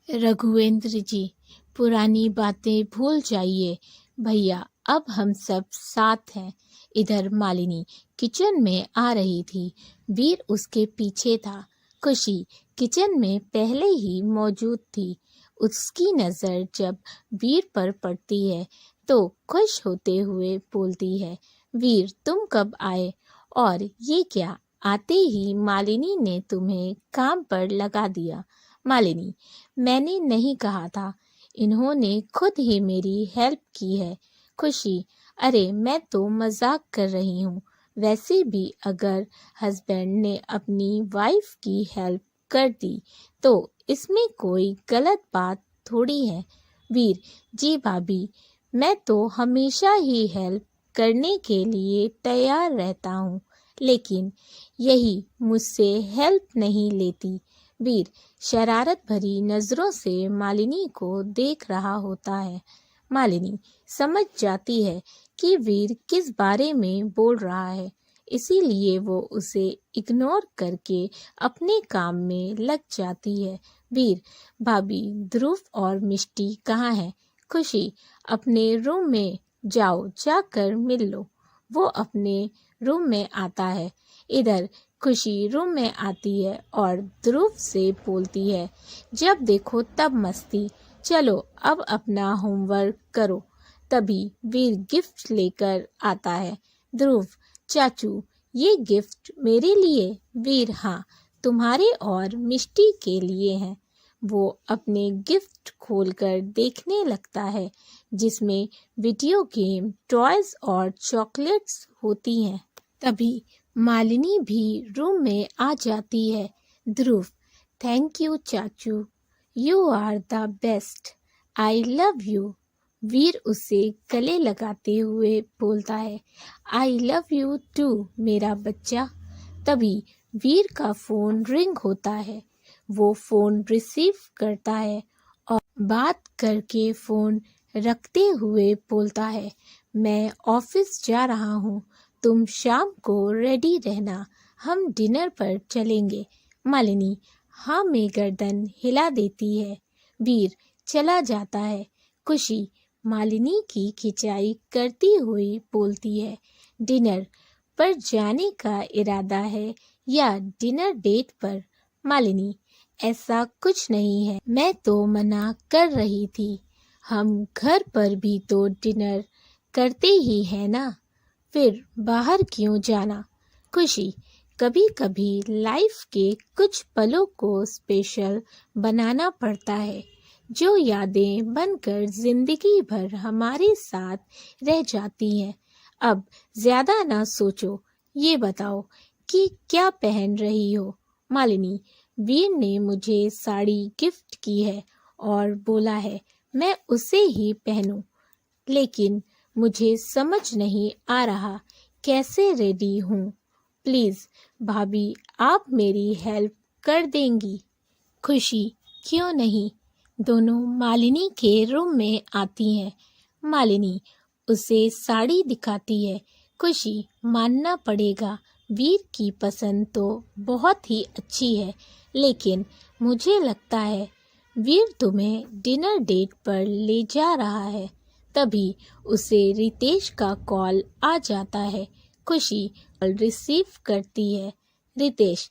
रघुवेंद्र जी, पुरानी बातें भूल जाइए भैया, अब हम सब साथ हैं। इधर मालिनी किचन में आ रही थी। वीर उसके पीछे था। खुशी किचन में पहले ही मौजूद थी। उसकी नज़र जब वीर पर पड़ती है तो खुश होते हुए बोलती है, वीर तुम कब आए? और ये क्या, आते ही मालिनी ने तुम्हें काम पर लगा दिया? मालिनी, मैंने नहीं कहा था, इन्होंने खुद ही मेरी हेल्प की है। खुशी, अरे मैं तो मजाक कर रही हूँ। वैसे भी अगर हस्बैंड ने अपनी वाइफ की हेल्प कर दी तो इसमें कोई गलत बात थोड़ी है। वीर, जी भाभी, मैं तो हमेशा ही हेल्प करने के लिए तैयार रहता हूँ, लेकिन यही मुझसे हेल्प नहीं लेती। वीर शरारत भरी नजरों से मालिनी को देख रहा होता है। मालिनी समझ जाती है कि वीर किस बारे में बोल रहा है, इसीलिए वो उसे इग्नोर करके अपने काम में लग जाती है। वीर, भाभी ध्रुव और मिष्टी कहाँ है? खुशी, अपने रूम में जाओ, जाकर मिल लो। वो अपने रूम में आता है। इधर खुशी रूम में आती है और ध्रुव से बोलती है, जब देखो तब मस्ती, चलो अब अपना होमवर्क करो। तभी वीर गिफ्ट लेकर आता है। ध्रुव, चाचू ये गिफ्ट मेरे लिए? वीर, हाँ, तुम्हारे और मिष्टी के लिए है। वो अपने गिफ्ट खोलकर देखने लगता है जिसमें वीडियो गेम, टॉयज और चॉकलेट्स होती हैं। तभी मालिनी भी रूम में आ जाती है। ध्रुव, थैंक यू चाचू, you are the best, I love you. Veer उसे गले लगाते हुए बोलता है, आई लव यू टू मेरा बच्चा। तभी वीर का फोन रिंग होता है। वो फोन रिसीव करता है और बात करके फोन रखते हुए बोलता है, मैं ऑफिस जा रहा हूँ, तुम शाम को रेडी रहना, हम डिनर पर चलेंगे। मालिनी हाँ में गर्दन हिला देती है। वीर चला जाता है। खुशी मालिनी की खिंचाई करती हुई बोलती है, डिनर पर जाने का इरादा है या डिनर डेट पर? मालिनी, ऐसा कुछ नहीं है, मैं तो मना कर रही थी, हम घर पर भी तो डिनर करते ही है ना, फिर बाहर क्यों जाना? खुशी, कभी कभी लाइफ के कुछ पलों को स्पेशल बनाना पड़ता है, जो यादें बनकर जिंदगी भर हमारे साथ रह जाती हैं। अब ज्यादा ना सोचो, ये बताओ कि क्या पहन रही हो? मालिनी, वीर ने मुझे साड़ी गिफ्ट की है और बोला है मैं उसे ही पहनूं, लेकिन मुझे समझ नहीं आ रहा कैसे रेडी हूँ। प्लीज भाभी आप मेरी हेल्प कर देंगी? खुशी, क्यों नहीं। दोनों मालिनी के रूम में आती हैं। मालिनी उसे साड़ी दिखाती है। खुशी, मानना पड़ेगा, वीर की पसंद तो बहुत ही अच्छी है, लेकिन मुझे लगता है वीर तुम्हें डिनर डेट पर ले जा रहा है। तभी उसे रितेश का कॉल आ जाता है। खुशी कॉल रिसीव करती है। रितेश,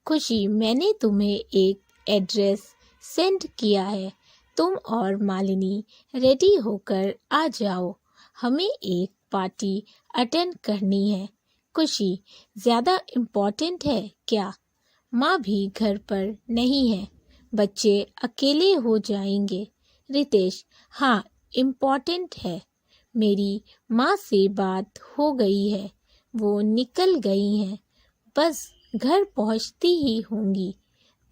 खुशी मैंने तुम्हें एक एड्रेस सेंड किया है, तुम और मालिनी रेडी होकर आ जाओ, हमें एक पार्टी अटेंड करनी है। खुशी, ज़्यादा इम्पोर्टेंट है क्या? माँ भी घर पर नहीं है, बच्चे अकेले हो जाएंगे। रितेश, हाँ, इम्पोर्टेंट है। मेरी माँ से बात हो गई है, वो निकल गई हैं, बस घर पहुँचती ही होंगी।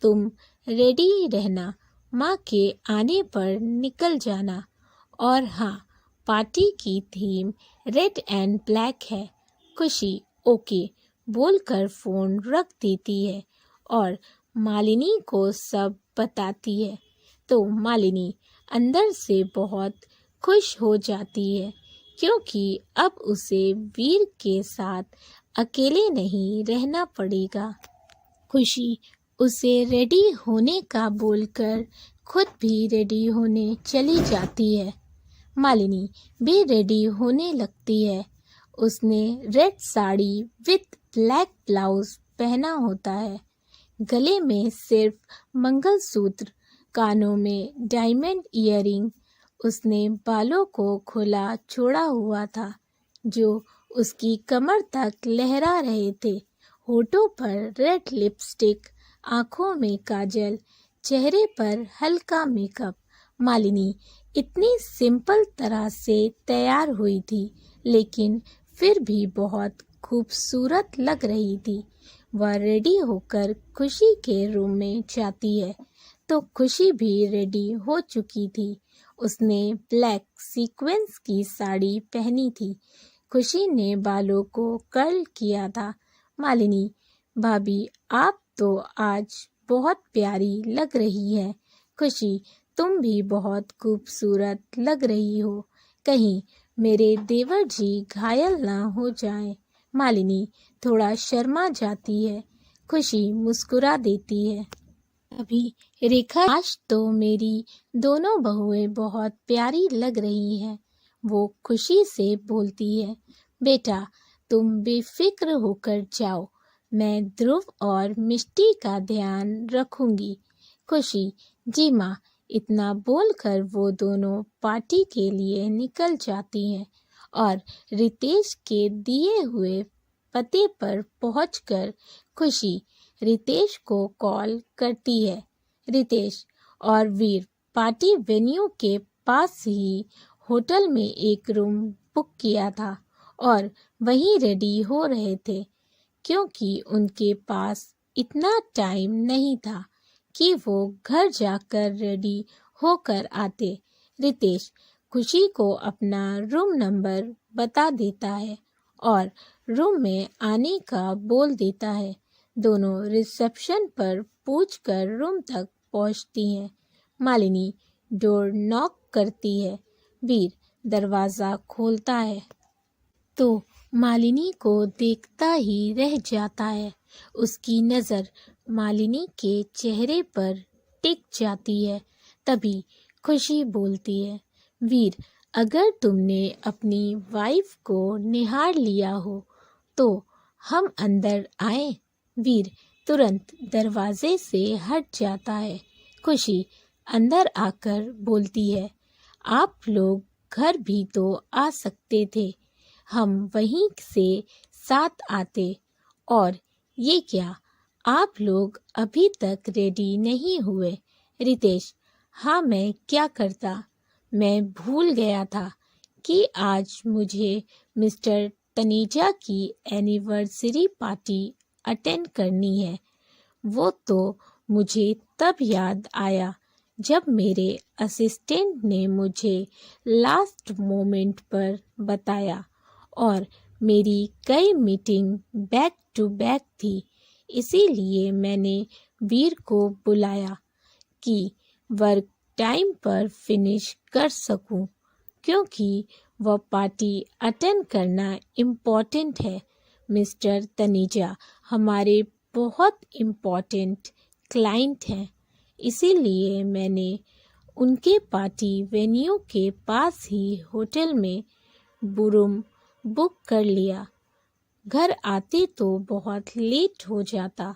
तुम रेडी रहना, माँ के आने पर निकल जाना। और हाँ, पार्टी की थीम रेड एंड ब्लैक है। खुशी ओके बोलकर फोन रख देती है और मालिनी को सब बताती है। तो मालिनी अंदर से बहुत खुश हो जाती है, क्योंकि अब उसे वीर के साथ अकेले नहीं रहना पड़ेगा। खुशी उसे रेडी होने का बोलकर खुद भी रेडी होने चली जाती है। मालिनी भी रेडी होने लगती है। उसने red sari with black blouse पहना होता है, गले में सिर्फ मंगलसूत्र, कानों में डायमंड ईयरिंग। उसने बालों को खुला छोड़ा हुआ था, जो उसकी कमर तक लहरा रहे थे। होठों पर रेड लिपस्टिक, आंखों में काजल, चेहरे पर हल्का मेकअप। मालिनी इतनी सिंपल तरह से तैयार हुई थी, लेकिन फिर भी बहुत खूबसूरत लग रही थी। वह रेडी होकर खुशी के रूम में जाती है, तो खुशी भी रेडी हो चुकी थी। उसने ब्लैक सीक्वेंस की साड़ी पहनी थी। खुशी ने बालों को कर्ल किया था। मालिनी, भाभी, आप तो आज बहुत प्यारी लग रही है। खुशी, तुम भी बहुत खूबसूरत लग रही हो। कहीं मेरे देवर जी घायल ना हो जाएं। मालिनी थोड़ा शर्मा जाती है। खुशी मुस्कुरा देती है। अभी रेखा, आज तो मेरी दोनों बहुएं बहुत प्यारी लग रही हैं। वो खुशी से बोलती है। बेटा, तुम बेफिक्र होकर जाओ, मैं ध्रुव और मिष्टी का ध्यान रखूंगी। खुशी, जी माँ। इतना बोलकर वो दोनों पार्टी के लिए निकल जाती हैं और रितेश के दिए हुए पते पर पहुंचकर खुशी रितेश को कॉल करती है। रितेश और वीर पार्टी वेन्यू के पास ही होटल में एक रूम बुक किया था और वहीं रेडी हो रहे थे, क्योंकि उनके पास इतना टाइम नहीं था कि वो घर जाकर रेडी होकर आते। रितेश खुशी को अपना रूम नंबर बता देता है और रूम में आने का बोल देता है। दोनों रिसेप्शन पर पूछकर रूम तक पहुंचती हैं। मालिनी डोर नॉक करती है। वीर दरवाज़ा खोलता है तो मालिनी को देखता ही रह जाता है। उसकी नज़र मालिनी के चेहरे पर टिक जाती है। तभी खुशी बोलती है, वीर, अगर तुमने अपनी वाइफ को निहार लिया हो तो हम अंदर आए। वीर तुरंत दरवाजे से हट जाता है। खुशी अंदर आकर बोलती है, आप लोग घर भी तो आ सकते थे, हम वहीं से साथ आते। और ये क्या, आप लोग अभी तक रेडी नहीं हुए? रितेश, हाँ, मैं क्या करता, मैं भूल गया था कि आज मुझे मिस्टर तनीजा की एनिवर्सरी पार्टी अटेंड करनी है। वो तो मुझे तब याद आया जब मेरे असिस्टेंट ने मुझे लास्ट मोमेंट पर बताया, और मेरी कई मीटिंग बैक टू बैक थी, इसीलिए मैंने वीर को बुलाया कि वर्क टाइम पर फिनिश कर सकूं, क्योंकि वह पार्टी अटेंड करना इम्पोर्टेंट है। मिस्टर तनीजा हमारे बहुत इम्पोर्टेंट क्लाइंट हैं, इसीलिए मैंने उनके पार्टी वेन्यू के पास ही होटल में रूम बुक कर लिया। घर आते तो बहुत लेट हो जाता।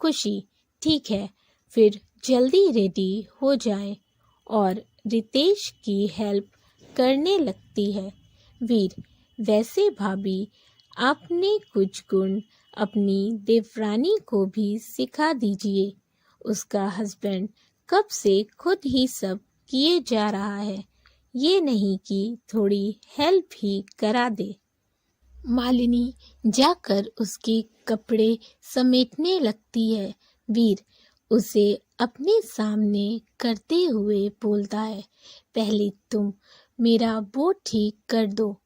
खुशी, ठीक है, फिर जल्दी रेडी हो जाए, और रितेश की हेल्प करने लगती है। वीर, वैसे भाभी, आपने कुछ गुण अपनी देवरानी को भी सिखा दीजिए। उसका हस्बैंड कब से खुद ही सब किए जा रहा है, ये नहीं कि थोड़ी हेल्प ही करा दे। मालिनी जाकर उसके कपड़े समेटने लगती है। वीर उसे अपने सामने करते हुए बोलता है, पहले तुम मेरा बोर्ड ठीक कर दो।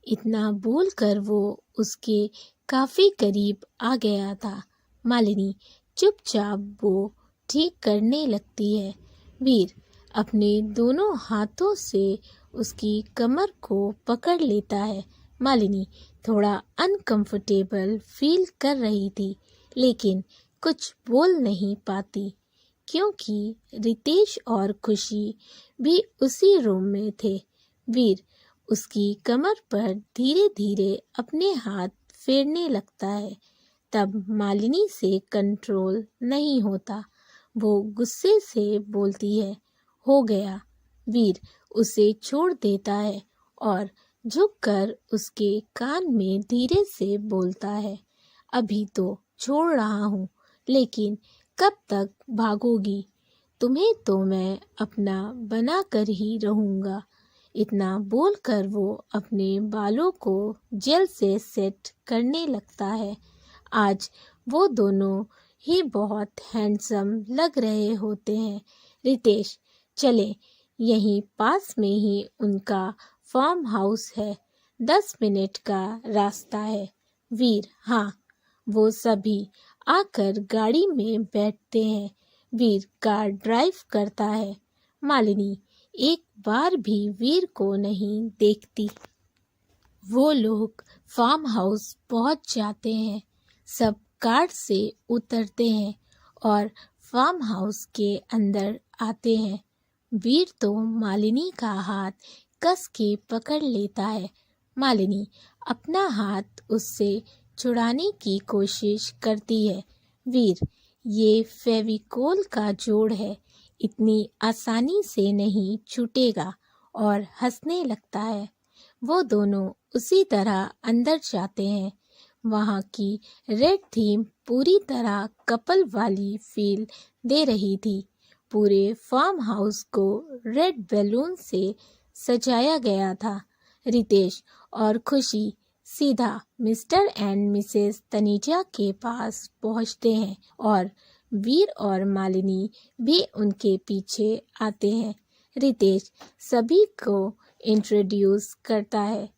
इतना बोलकर वो उसके काफी करीब आ गया था। मालिनी चुपचाप वो ठीक करने लगती है। वीर अपने दोनों हाथों से उसकी कमर को पकड़ लेता है। मालिनी थोड़ा अनकंफर्टेबल फील कर रही थी, लेकिन कुछ बोल नहीं पाती, क्योंकि रितेश और खुशी भी उसी रूम में थे। वीर उसकी कमर पर धीरे धीरे अपने हाथ फेरने लगता है। तब मालिनी से कंट्रोल नहीं होता। वो गुस्से से बोलती है, हो गया। वीर उसे छोड़ देता है और झुककर उसके कान में धीरे से बोलता है, अभी तो छोड़ रहा हूँ, लेकिन कब तक भागोगी? तुम्हें तो मैं अपना बना कर ही रहूँगा। इतना बोलकर वो अपने बालों को जेल से सेट करने लगता है। आज वो दोनों ही बहुत हैंडसम लग रहे होते हैं। रितेश, चले, यहीं पास में ही उनका फार्म हाउस है, 10 मिनट का रास्ता है। वीर, हाँ। वो सभी आकर गाड़ी में बैठते हैं। वीर कार ड्राइव करता है। मालिनी एक बार भी वीर को नहीं देखती। वो लोग फार्म हाउस पहुंच जाते हैं। सब कार से उतरते हैं और फार्म हाउस के अंदर आते हैं। वीर तो मालिनी का हाथ कस के पकड़ लेता है। मालिनी अपना हाथ उससे छुड़ाने की कोशिश करती है। वीर, ये फेविकोल का जोड़ है, इतनी आसानी से नहीं छूटेगा, और हंसने लगता है। वो दोनों उसी तरह अंदर जाते हैं। वहाँ की रेड थीम पूरी तरह कपल वाली फील दे रही थी। पूरे फार्म हाउस को रेड बैलून से सजाया गया था। रितेश और खुशी सीधा मिस्टर एंड मिसेस तनीजा के पास पहुंचते हैं और वीर और मालिनी भी उनके पीछे आते हैं। रितेश सभी को इंट्रोड्यूस करता है।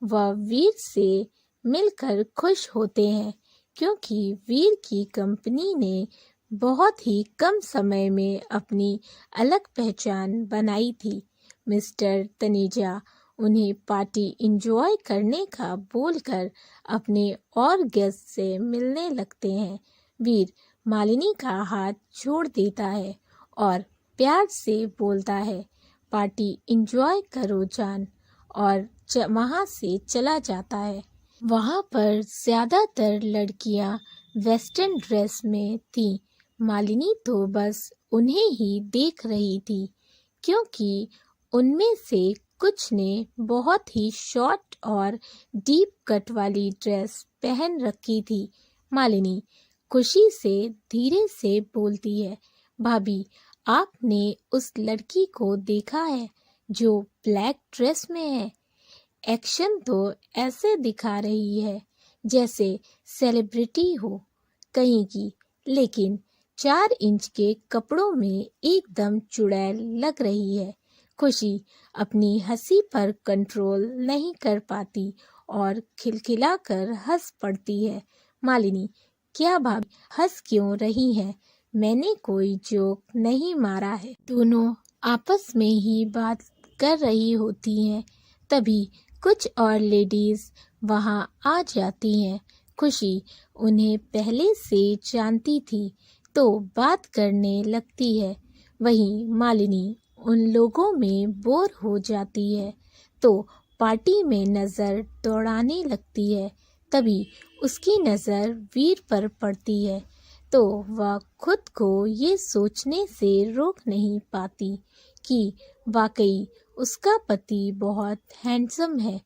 वह वीर से मिलकर खुश होते हैं, क्योंकि वीर की कंपनी ने बहुत ही कम समय में अपनी अलग पहचान बनाई थी। मिस्टर तनीजा उन्हें पार्टी एंजॉय करने का बोलकर अपने और गेस्ट से मिलने लगते हैं। वीर मालिनी का हाथ छोड़ देता है और प्यार से बोलता है, पार्टी एंजॉय करो जान, और वहाँ से चला जाता है। वहाँ पर ज्यादातर लड़कियाँ वेस्टर्न ड्रेस में थीं। मालिनी तो बस उन्हें ही देख रही थी, क्योंकि उनमें से कुछ ने बहुत ही शॉर्ट और डीप कट वाली ड्रेस पहन रखी थी। मालिनी खुशी से धीरे से बोलती है, भाभी, आपने उस लड़की को देखा है जो ब्लैक ड्रेस में है? एक्शन तो ऐसे दिखा रही है जैसे सेलिब्रिटी हो कहीं की, लेकिन 4 इंच के कपड़ों में एकदम चुड़ैल लग रही है। खुशी अपनी हंसी पर कंट्रोल नहीं कर पाती और खिलखिलाकर हंस पड़ती है। मालिनी, क्या भाभी हंस क्यों रही हैं? मैंने कोई जोक नहीं मारा है। दोनों आपस में ही बात कर रही होती हैं। तभी कुछ और लेडीज वहां आ जाती हैं। खुशी उन्हें पहले से जानती थी तो बात करने लगती है। वहीं मालिनी उन लोगों में बोर हो जाती है तो पार्टी में नज़र दौड़ाने लगती है। तभी उसकी नज़र वीर पर पड़ती है तो वह खुद को ये सोचने से रोक नहीं पाती कि वाकई उसका पति बहुत हैंडसम है।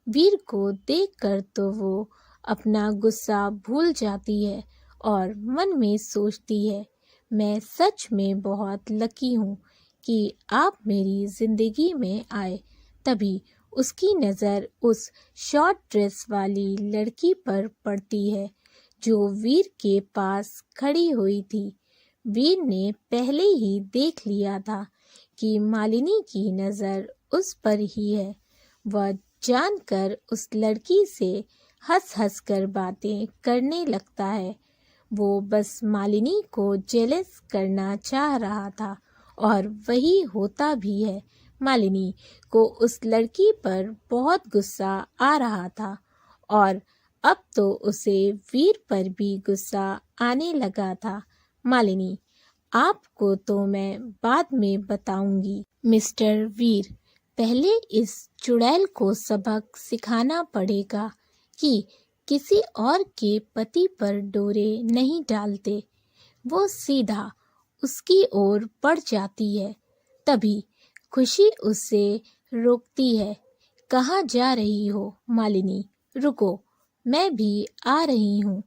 वीर को देखकर तो वो अपना गुस्सा भूल जाती है और मन में सोचती है, मैं सच में बहुत लकी हूँ कि आप मेरी ज़िंदगी में आए। तभी उसकी नज़र उस शॉर्ट ड्रेस वाली लड़की पर पड़ती है जो वीर के पास खड़ी हुई थी। वीर ने पहले ही देख लिया था कि मालिनी की नज़र उस पर ही है। वह जानकर उस लड़की से हंस हंस कर बातें करने लगता है। वो बस मालिनी को जेलस करना चाह रहा था और वही होता भी है। मालिनी को उस लड़की पर बहुत गुस्सा आ रहा था और अब तो उसे वीर पर भी गुस्सा आने लगा था। मालिनी, आपको तो मैं बाद में बताऊंगी। मिस्टर वीर, पहले इस चुड़ैल को सबक सिखाना पड़ेगा कि किसी और के पति पर डोरे नहीं डालते। वो सीधा उसकी ओर बढ़ जाती है। तभी खुशी उसे रोकती है। कहाँ जा रही हो मालिनी? रुको, मैं भी आ रही हूँ।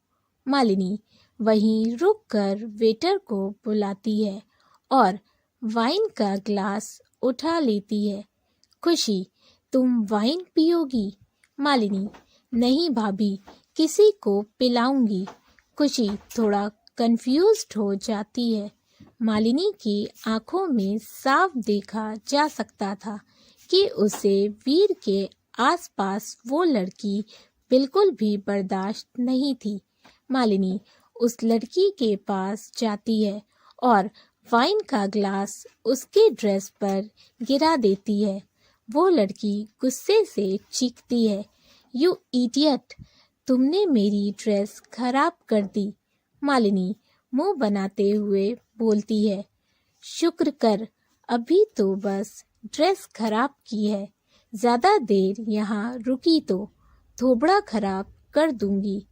मालिनी वहीं रुककर वेटर को बुलाती है और वाइन का ग्लास उठा लेती है। खुशी, तुम वाइन पियोगी? मालिनी, नहीं भाभी, किसी को पिलाऊंगी। खुशी थोड़ा कंफ्यूज्ड हो जाती है। मालिनी की आंखों में साफ देखा जा सकता था कि उसे वीर के आसपास वो लड़की बिल्कुल भी बर्दाश्त नहीं थी। मालिनी उस लड़की के पास जाती है और वाइन का ग्लास उसके ड्रेस पर गिरा देती है। वो लड़की गुस्से से चीखती है, यू इडियट, तुमने मेरी ड्रेस खराब कर दी। मालिनी मुंह बनाते हुए बोलती है, शुक्र कर, अभी तो बस ड्रेस खराब की है। ज्यादा देर यहाँ रुकी तो थोबड़ा खराब कर दूंगी।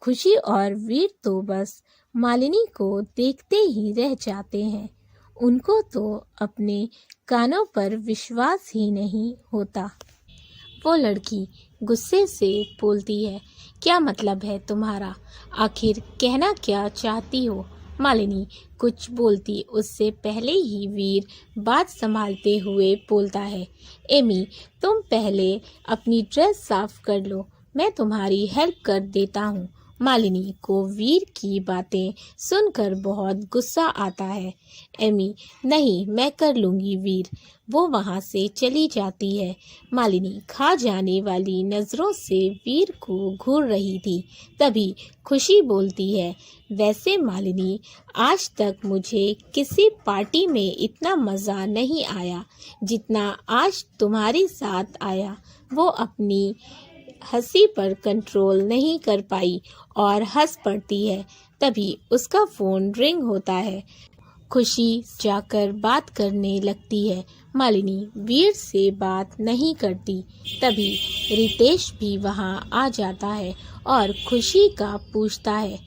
खुशी और वीर तो बस मालिनी को देखते ही रह जाते हैं। उनको तो अपने कानों पर विश्वास ही नहीं होता। वो लड़की गुस्से से बोलती है, क्या मतलब है तुम्हारा? आखिर कहना क्या चाहती हो? मालिनी कुछ बोलती उससे पहले ही वीर बात संभालते हुए बोलता है, एमी, तुम पहले अपनी ड्रेस साफ कर लो, मैं तुम्हारी हेल्प कर देता हूँ। मालिनी को वीर की बातें सुनकर बहुत गुस्सा आता है। एमी, नहीं, मैं कर लूँगी वीर। वो वहाँ से चली जाती है। मालिनी खा जाने वाली नज़रों से वीर को घूर रही थी। तभी खुशी बोलती है, वैसे मालिनी, आज तक मुझे किसी पार्टी में इतना मज़ा नहीं आया जितना आज तुम्हारे साथ आया। वो अपनी हंसी पर कंट्रोल नहीं कर पाई और हंस पड़ती है। तभी उसका फ़ोन रिंग होता है। खुशी जाकर बात करने लगती है। मालिनी वीर से बात नहीं करती। तभी रितेश भी वहां आ जाता है और खुशी का पूछता है।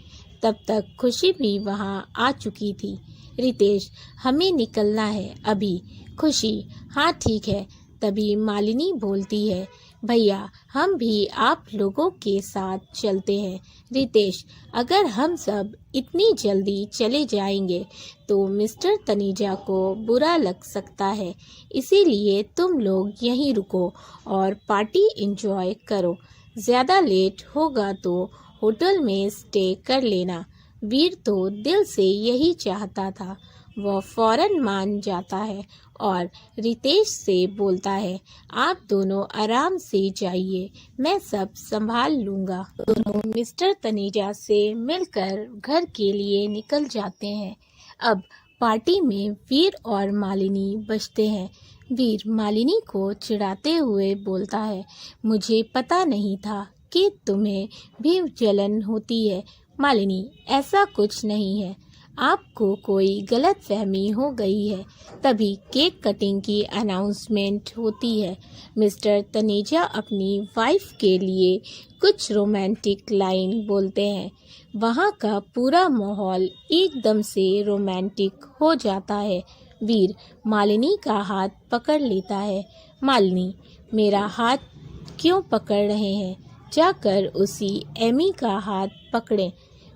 तब तक खुशी भी वहां आ चुकी थी। रितेश, हमें निकलना है अभी। खुशी, हाँ ठीक है। तभी मालिनी बोलती है, भैया हम भी आप लोगों के साथ चलते हैं। रितेश, अगर हम सब इतनी जल्दी चले जाएंगे तो मिस्टर तनीजा को बुरा लग सकता है, इसीलिए तुम लोग यहीं रुको और पार्टी एंजॉय करो। ज़्यादा लेट होगा तो होटल में स्टे कर लेना। वीर तो दिल से यही चाहता था। वह फौरन मान जाता है और रितेश से बोलता है, आप दोनों आराम से जाइए, मैं सब संभाल लूँगा। दोनों मिस्टर तनीजा से मिलकर घर के लिए निकल जाते हैं। अब पार्टी में वीर और मालिनी बचते हैं। वीर मालिनी को चिढ़ाते हुए बोलता है, मुझे पता नहीं था कि तुम्हें भी जलन होती है। मालिनी, ऐसा कुछ नहीं है, आपको कोई गलत फहमी हो गई है। तभी केक कटिंग की अनाउंसमेंट होती है। मिस्टर तनेजा अपनी वाइफ के लिए कुछ रोमांटिक लाइन बोलते हैं। वहाँ का पूरा माहौल एकदम से रोमांटिक हो जाता है। वीर मालिनी का हाथ पकड़ लेता है। मालिनी, मेरा हाथ क्यों पकड़ रहे हैं? जाकर उसी एमी का हाथ पकड़ें।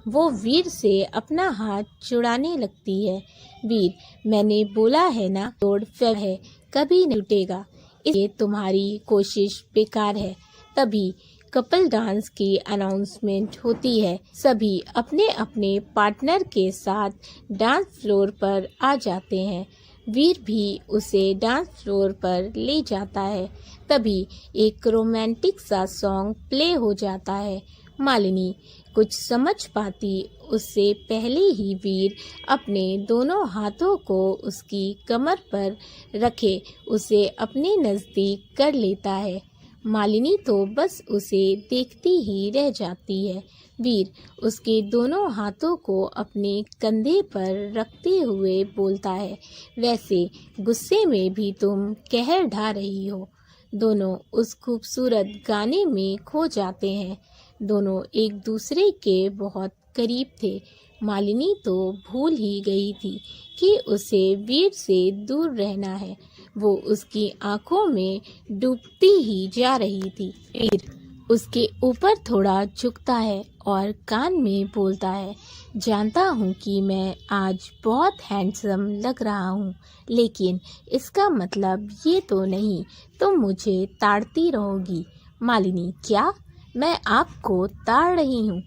वो वीर से अपना हाथ छुड़ाने लगती है। वीर, मैंने बोला है ना, तोड़ फेल है, कभी नहीं टूटेगा, इसलिए तुम्हारी कोशिश बेकार है। तभी कपल डांस की अनाउंसमेंट होती है। सभी अपने अपने पार्टनर के साथ डांस फ्लोर पर आ जाते हैं। वीर भी उसे डांस फ्लोर पर ले जाता है। तभी एक रोमांटिक सा सॉन्ग प्ले हो जाता है। मालिनी कुछ समझ पाती उससे पहले ही वीर अपने दोनों हाथों को उसकी कमर पर रखे उसे अपने नज़दीक कर लेता है। मालिनी तो बस उसे देखती ही रह जाती है। वीर उसके दोनों हाथों को अपने कंधे पर रखते हुए बोलता है, वैसे गुस्से में भी तुम कहर ढा रही हो। दोनों उस खूबसूरत गाने में खो जाते हैं। दोनों एक दूसरे के बहुत करीब थे। मालिनी तो भूल ही गई थी कि उसे वीर से दूर रहना है। वो उसकी आंखों में डूबती ही जा रही थी। वीर उसके ऊपर थोड़ा झुकता है और कान में बोलता है, जानता हूँ कि मैं आज बहुत हैंडसम लग रहा हूँ, लेकिन इसका मतलब ये तो नहीं तुम मुझे ताड़ती रहोगी। मालिनी, क्या मैं आपको ताड़ रही हूँ?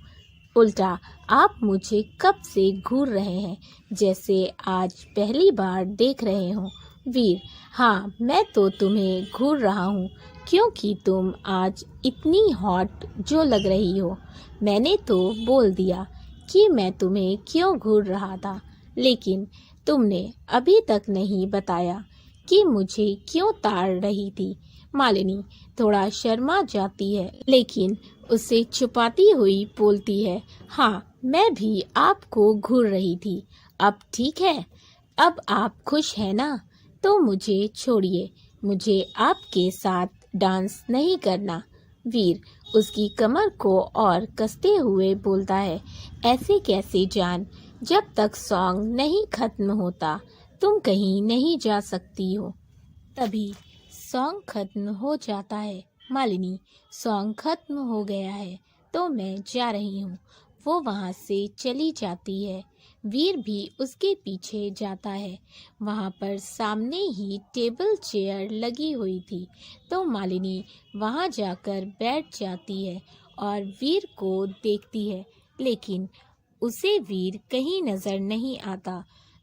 उल्टा आप मुझे कब से घूर रहे हैं, जैसे आज पहली बार देख रहे हो। वीर, हाँ, मैं तो तुम्हें घूर रहा हूँ क्योंकि तुम आज इतनी हॉट जो लग रही हो। मैंने तो बोल दिया कि मैं तुम्हें क्यों घूर रहा था, लेकिन तुमने अभी तक नहीं बताया कि मुझे क्यों ताड़ रही थी। मालिनी थोड़ा शर्मा जाती है, लेकिन उसे छुपाती हुई बोलती है, हाँ, मैं भी आपको घूर रही थी। अब ठीक है, अब आप खुश हैं ना? तो मुझे छोड़िए, मुझे आपके साथ डांस नहीं करना। वीर उसकी कमर को और कसते हुए बोलता है, ऐसे कैसे जान, जब तक सॉन्ग नहीं खत्म होता तुम कहीं नहीं जा सकती हो। तभी सॉन्ग खत्म हो जाता है। मालिनी, सॉन्ग खत्म हो गया है तो मैं जा रही हूँ। वो वहाँ से चली जाती है। वीर भी उसके पीछे जाता है। वहाँ पर सामने ही टेबल चेयर लगी हुई थी, तो मालिनी वहाँ जाकर बैठ जाती है और वीर को देखती है, लेकिन उसे वीर कहीं नज़र नहीं आता,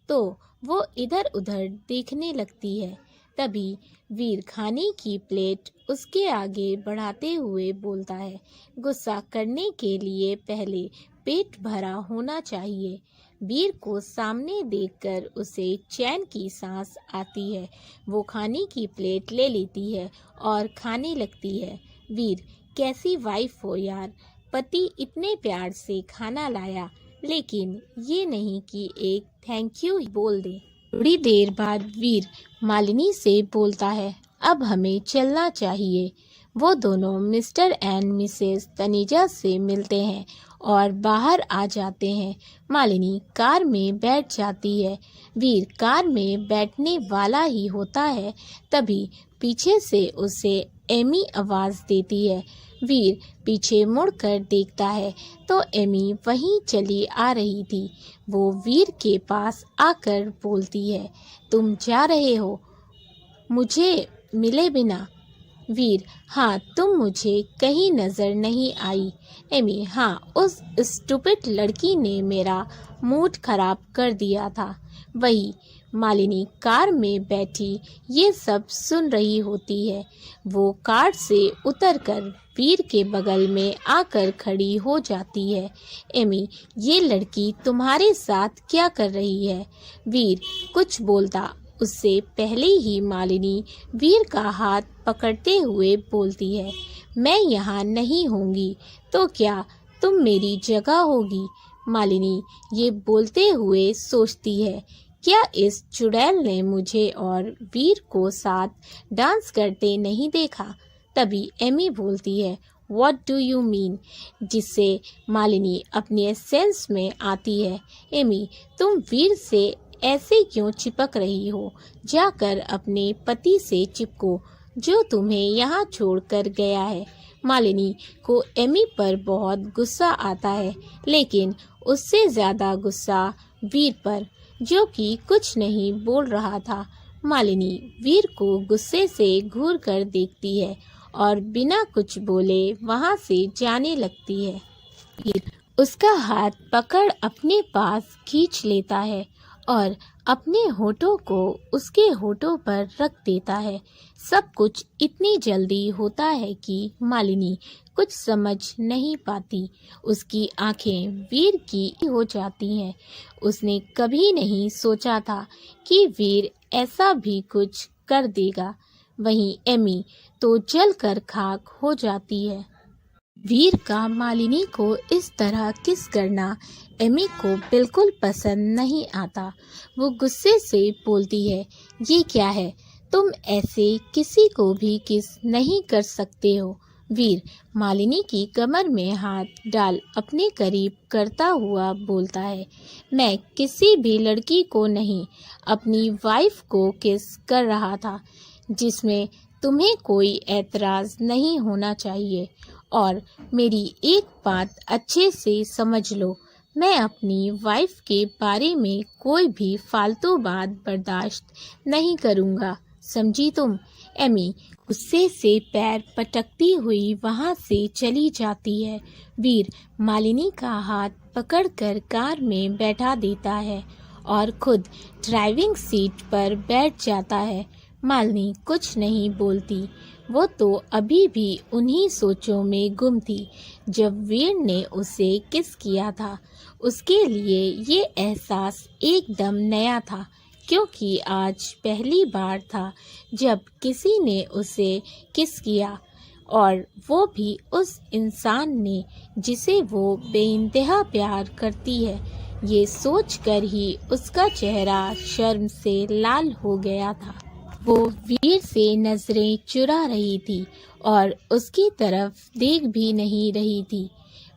तो वो इधर उधर देखने लगती है। तभी वीर खाने की प्लेट उसके आगे बढ़ाते हुए बोलता है, गुस्सा करने के लिए पहले पेट भरा होना चाहिए। वीर को सामने देखकर उसे चैन की सांस आती है। वो खाने की प्लेट ले लेती है और खाने लगती है। वीर, कैसी वाइफ हो यार, पति इतने प्यार से खाना लाया, लेकिन ये नहीं कि एक थैंक यू बोल दे। थोड़ी देर बाद वीर मालिनी से बोलता है, अब हमें चलना चाहिए। वो दोनों मिस्टर एंड मिसेस तनीजा से मिलते हैं और बाहर आ जाते हैं। मालिनी कार में बैठ जाती है। वीर कार में बैठने वाला ही होता है, तभी पीछे से उसे एमी आवाज़ देती है। वीर पीछे मुड़कर देखता है तो एमी वहीं चली आ रही थी। वो वीर के पास आकर बोलती है, तुम जा रहे हो मुझे मिले बिना? वीर, हाँ, तुम मुझे कहीं नज़र नहीं आई। एमी, हाँ, उस स्टूपिड लड़की ने मेरा मूड खराब कर दिया था। वही मालिनी कार में बैठी ये सब सुन रही होती है। वो कार से उतरकर वीर के बगल में आकर खड़ी हो जाती है। एमी, ये लड़की तुम्हारे साथ क्या कर रही है? वीर कुछ बोलता उससे पहले ही मालिनी वीर का हाथ पकड़ते हुए बोलती है, मैं यहाँ नहीं होंगी तो क्या तुम मेरी जगह होगी? मालिनी ये बोलते हुए सोचती है, क्या इस चुड़ैल ने मुझे और वीर को साथ डांस करते नहीं देखा? तभी एमी बोलती है, व्हाट डू यू मीन? जिससे मालिनी अपने सेंस में आती है। एमी, तुम वीर से ऐसे क्यों चिपक रही हो? जाकर अपने पति से चिपको जो तुम्हें यहाँ छोड़कर गया है। मालिनी को एमी पर बहुत गुस्सा आता है, लेकिन उससे ज़्यादा गुस्सा वीर पर, जो कि कुछ नहीं बोल रहा था। मालिनी वीर को गुस्से से घूर कर देखती है और बिना कुछ बोले वहाँ से जाने लगती है। वीर उसका हाथ पकड़ अपने पास खींच लेता है और अपने होठों को उसके होठों पर रख देता है। सब कुछ इतनी जल्दी होता है कि मालिनी कुछ समझ नहीं पाती। उसकी आंखें वीर की हो जाती हैं। उसने कभी नहीं सोचा था कि वीर ऐसा भी कुछ कर देगा। वहीं एमी तो जलकर खाक हो जाती है। वीर का मालिनी को इस तरह किस करना एमी को बिल्कुल पसंद नहीं आता। वो गुस्से से बोलती है, ये क्या है? तुम ऐसे किसी को भी किस नहीं कर सकते हो। वीर मालिनी की कमर में हाथ डाल अपने करीब करता हुआ बोलता है, मैं किसी भी लड़की को नहीं, अपनी वाइफ को किस कर रहा था, जिसमें तुम्हें कोई एतराज़ नहीं होना चाहिए। और मेरी एक बात अच्छे से समझ लो, मैं अपनी वाइफ के बारे में कोई भी फालतू बात बर्दाश्त नहीं करूँगा, समझी तुम? एमी गुस्से से पैर पटकती हुई वहाँ से चली जाती है। वीर मालिनी का हाथ पकड़कर कार में बैठा देता है और खुद ड्राइविंग सीट पर बैठ जाता है। मालिनी कुछ नहीं बोलती। वो तो अभी भी उन्हीं सोचों में गुम थी जब वीर ने उसे किस किया था। उसके लिए ये एहसास एकदम नया था, क्योंकि आज पहली बार था जब किसी ने उसे किस किया, और वो भी उस इंसान ने जिसे वो बेइंतहा प्यार करती है। ये सोचकर ही उसका चेहरा शर्म से लाल हो गया था। वो वीर से नजरें चुरा रही थी और उसकी तरफ देख भी नहीं रही थी।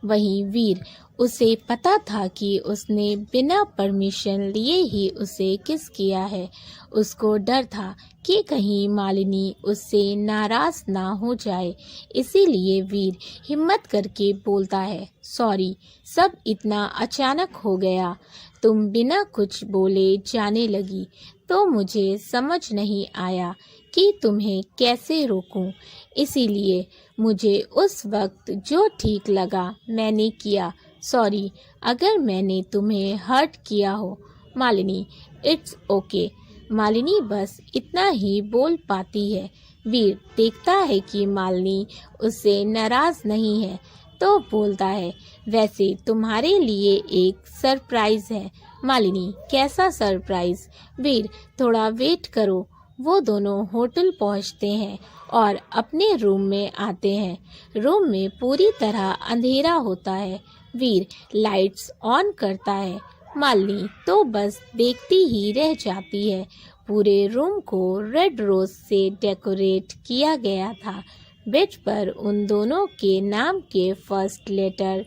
वहीं वीर, उसे पता था कि उसने बिना परमिशन लिए ही उसे किस किया है। उसको डर था कि कहीं मालिनी उससे नाराज ना हो जाए, इसीलिए वीर हिम्मत करके बोलता है, सॉरी, सब इतना अचानक हो गया। तुम बिना कुछ बोले जाने लगी तो मुझे समझ नहीं आया कि तुम्हें कैसे रोकूं, इसीलिए मुझे उस वक्त जो ठीक लगा मैंने किया। सॉरी अगर मैंने तुम्हें हर्ट किया हो। Malini, it's okay. मालिनी बस इतना ही बोल पाती है। वीर देखता है कि मालिनी उससे नाराज नहीं है तो बोलता है, वैसे तुम्हारे लिए एक सरप्राइज है। मालिनी, कैसा सरप्राइज? वीर, थोड़ा वेट करो। वो दोनों होटल पहुंचते हैं और अपने रूम में आते हैं। रूम में पूरी तरह अंधेरा होता है। वीर लाइट्स ऑन करता है। मालिनी तो बस देखती ही रह जाती है। पूरे रूम को रेड रोज से डेकोरेट किया गया था। बेड पर उन दोनों के नाम के फर्स्ट लेटर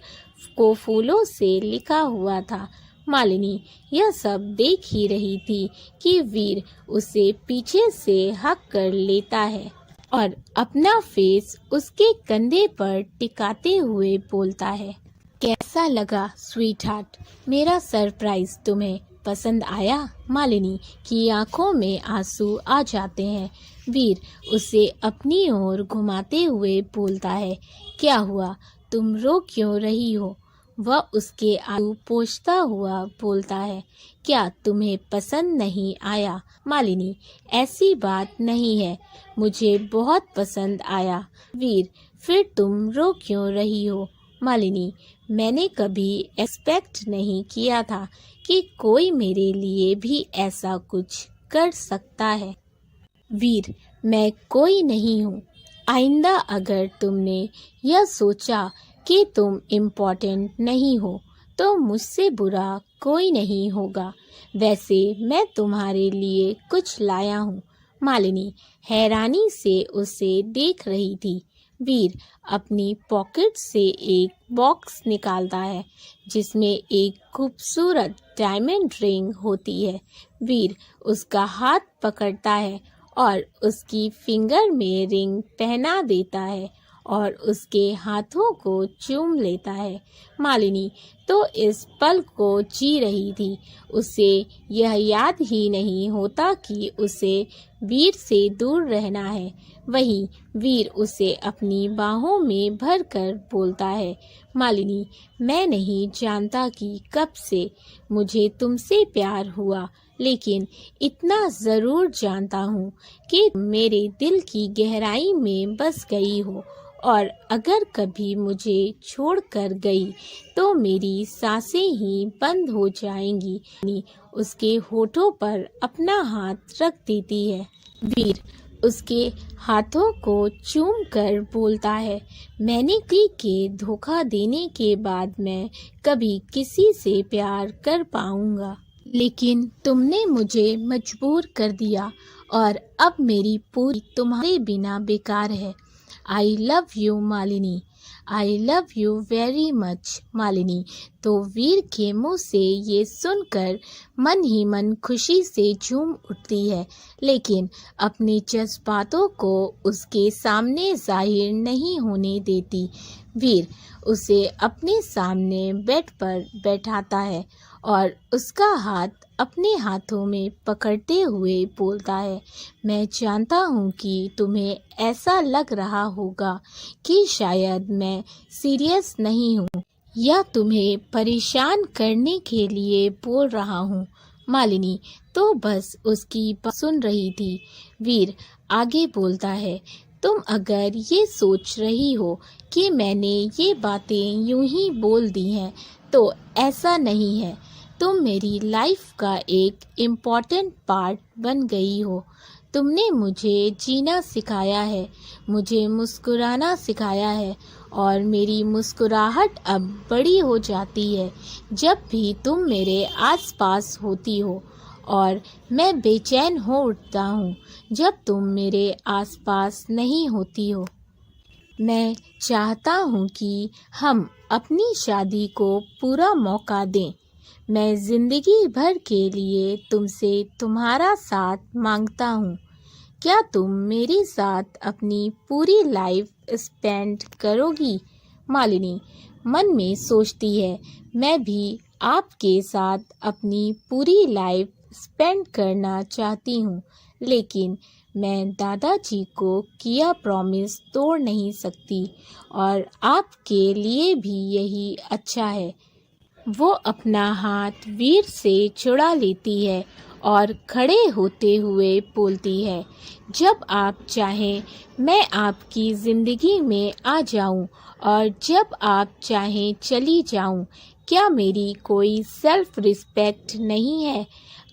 को फूलों से लिखा हुआ था। मालिनी यह सब देख ही रही थी कि वीर उसे पीछे से हक कर लेता है और अपना फेस उसके कंधे पर टिकाते हुए बोलता है, कैसा लगा स्वीट हार्ट? मेरा सरप्राइज तुम्हें पसंद आया? मालिनी की आंखों में आंसू आ जाते हैं। वीर उसे अपनी ओर घुमाते हुए बोलता है, क्या हुआ, तुम रो क्यों रही हो? वह उसके आंसू पोंछता हुआ बोलता है, क्या तुम्हें पसंद नहीं आया? मालिनी, ऐसी बात नहीं है, मुझे बहुत पसंद आया। वीर, फिर तुम रो क्यों रही हो? मालिनी, मैंने कभी एक्सपेक्ट नहीं किया था कि कोई मेरे लिए भी ऐसा कुछ कर सकता है। वीर, मैं कोई नहीं हूँ। आइंदा अगर तुमने यह सोचा कि तुम इम्पोर्टेंट नहीं हो तो मुझसे बुरा कोई नहीं होगा। वैसे मैं तुम्हारे लिए कुछ लाया हूँ। मालिनी हैरानी से उसे देख रही थी। वीर अपनी पॉकेट से एक बॉक्स निकालता है जिसमें एक खूबसूरत डायमंड रिंग होती है। वीर उसका हाथ पकड़ता है और उसकी फिंगर में रिंग पहना देता है और उसके हाथों को चूम लेता है। मालिनी तो इस पल को जी रही थी। उसे यह याद ही नहीं होता कि उसे वीर से दूर रहना है। वहीं वीर उसे अपनी बाहों में भरकर बोलता है, मालिनी, मैं नहीं जानता कि कब से मुझे तुमसे प्यार हुआ, लेकिन इतना ज़रूर जानता हूँ कि मेरे दिल की गहराई में बस गई हो, और अगर कभी मुझे छोड़कर गई तो मेरी सांसें ही बंद हो जाएंगी। उसके होठों पर अपना हाथ रख देती है। वीर उसके हाथों को चूम कर बोलता है, मैंने की के धोखा देने के बाद मैं कभी किसी से प्यार कर पाऊंगा, लेकिन तुमने मुझे मजबूर कर दिया और अब मेरी पूरी तुम्हारे बिना बेकार है। आई love you Malini, I love you very much Malini. तो वीर के मुंह से ये सुनकर मन ही मन खुशी से झूम उठती है, लेकिन अपने जज्बातों को उसके सामने जाहिर नहीं होने देती। वीर उसे अपने सामने बेड पर बैठाता है और उसका हाथ अपने हाथों में पकड़ते हुए बोलता है, मैं जानता हूँ कि तुम्हें ऐसा लग रहा होगा कि शायद मैं सीरियस नहीं हूँ या तुम्हें परेशान करने के लिए बोल रहा हूँ। मालिनी तो बस उसकी बात सुन रही थी। वीर आगे बोलता है, तुम अगर ये सोच रही हो कि मैंने ये बातें यूं ही बोल दी हैं, तो ऐसा नहीं है। तुम मेरी लाइफ का एक इम्पॉर्टेंट पार्ट बन गई हो। तुमने मुझे जीना सिखाया है, मुझे मुस्कुराना सिखाया है, और मेरी मुस्कुराहट अब बड़ी हो जाती है जब भी तुम मेरे आसपास होती हो, और मैं बेचैन हो उठता हूँ जब तुम मेरे आसपास नहीं होती हो। मैं चाहता हूँ कि हम अपनी शादी को पूरा मौका दें। मैं ज़िंदगी भर के लिए तुमसे तुम्हारा साथ मांगता हूँ। क्या तुम मेरे साथ अपनी पूरी लाइफ स्पेंड करोगी? मालिनी मन में सोचती है, मैं भी आपके साथ अपनी पूरी लाइफ स्पेंड करना चाहती हूँ, लेकिन मैं दादाजी को किया प्रॉमिस तोड़ नहीं सकती, और आपके लिए भी यही अच्छा है। वो अपना हाथ वीर से छुड़ा लेती है और खड़े होते हुए बोलती है, जब आप चाहें मैं आपकी ज़िंदगी में आ जाऊं, और जब आप चाहें चली जाऊं। क्या मेरी कोई सेल्फ रिस्पेक्ट नहीं है?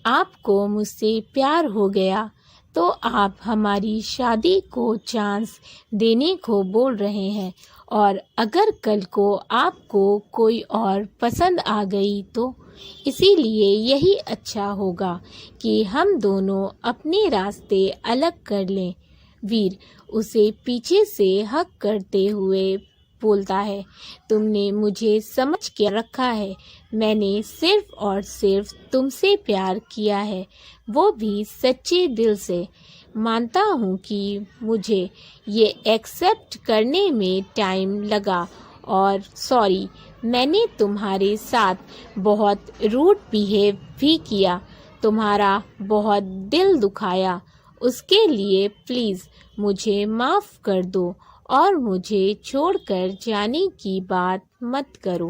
आपको मुझसे प्यार हो गया तो आप हमारी शादी को चांस देने को बोल रहे हैं, और अगर कल को आपको कोई और पसंद आ गई तो इसीलिए यही अच्छा होगा कि हम दोनों अपने रास्ते अलग कर लें। वीर उसे पीछे से हक करते हुए बोलता है, तुमने मुझे समझ के रखा है। मैंने सिर्फ और सिर्फ तुमसे प्यार किया है, वो भी सच्चे दिल से। मानता हूँ कि मुझे ये एक्सेप्ट करने में टाइम लगा, और सॉरी, मैंने तुम्हारे साथ बहुत रूड बिहेव भी किया, तुम्हारा बहुत दिल दुखाया। उसके लिए प्लीज़ मुझे माफ़ कर दो और मुझे छोड़कर जाने की बात मत करो।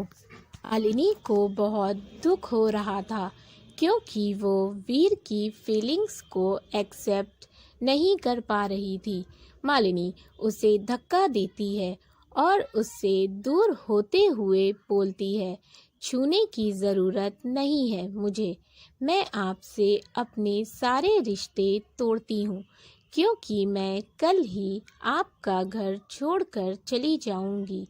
मालिनी को बहुत दुख हो रहा था, क्योंकि वो वीर की फीलिंग्स को एक्सेप्ट नहीं कर पा रही थी। मालिनी उसे धक्का देती है और उससे दूर होते हुए बोलती है, छूने की ज़रूरत नहीं है मुझे। मैं आपसे अपने सारे रिश्ते तोड़ती हूँ, क्योंकि मैं कल ही आपका घर छोड़कर चली जाऊंगी।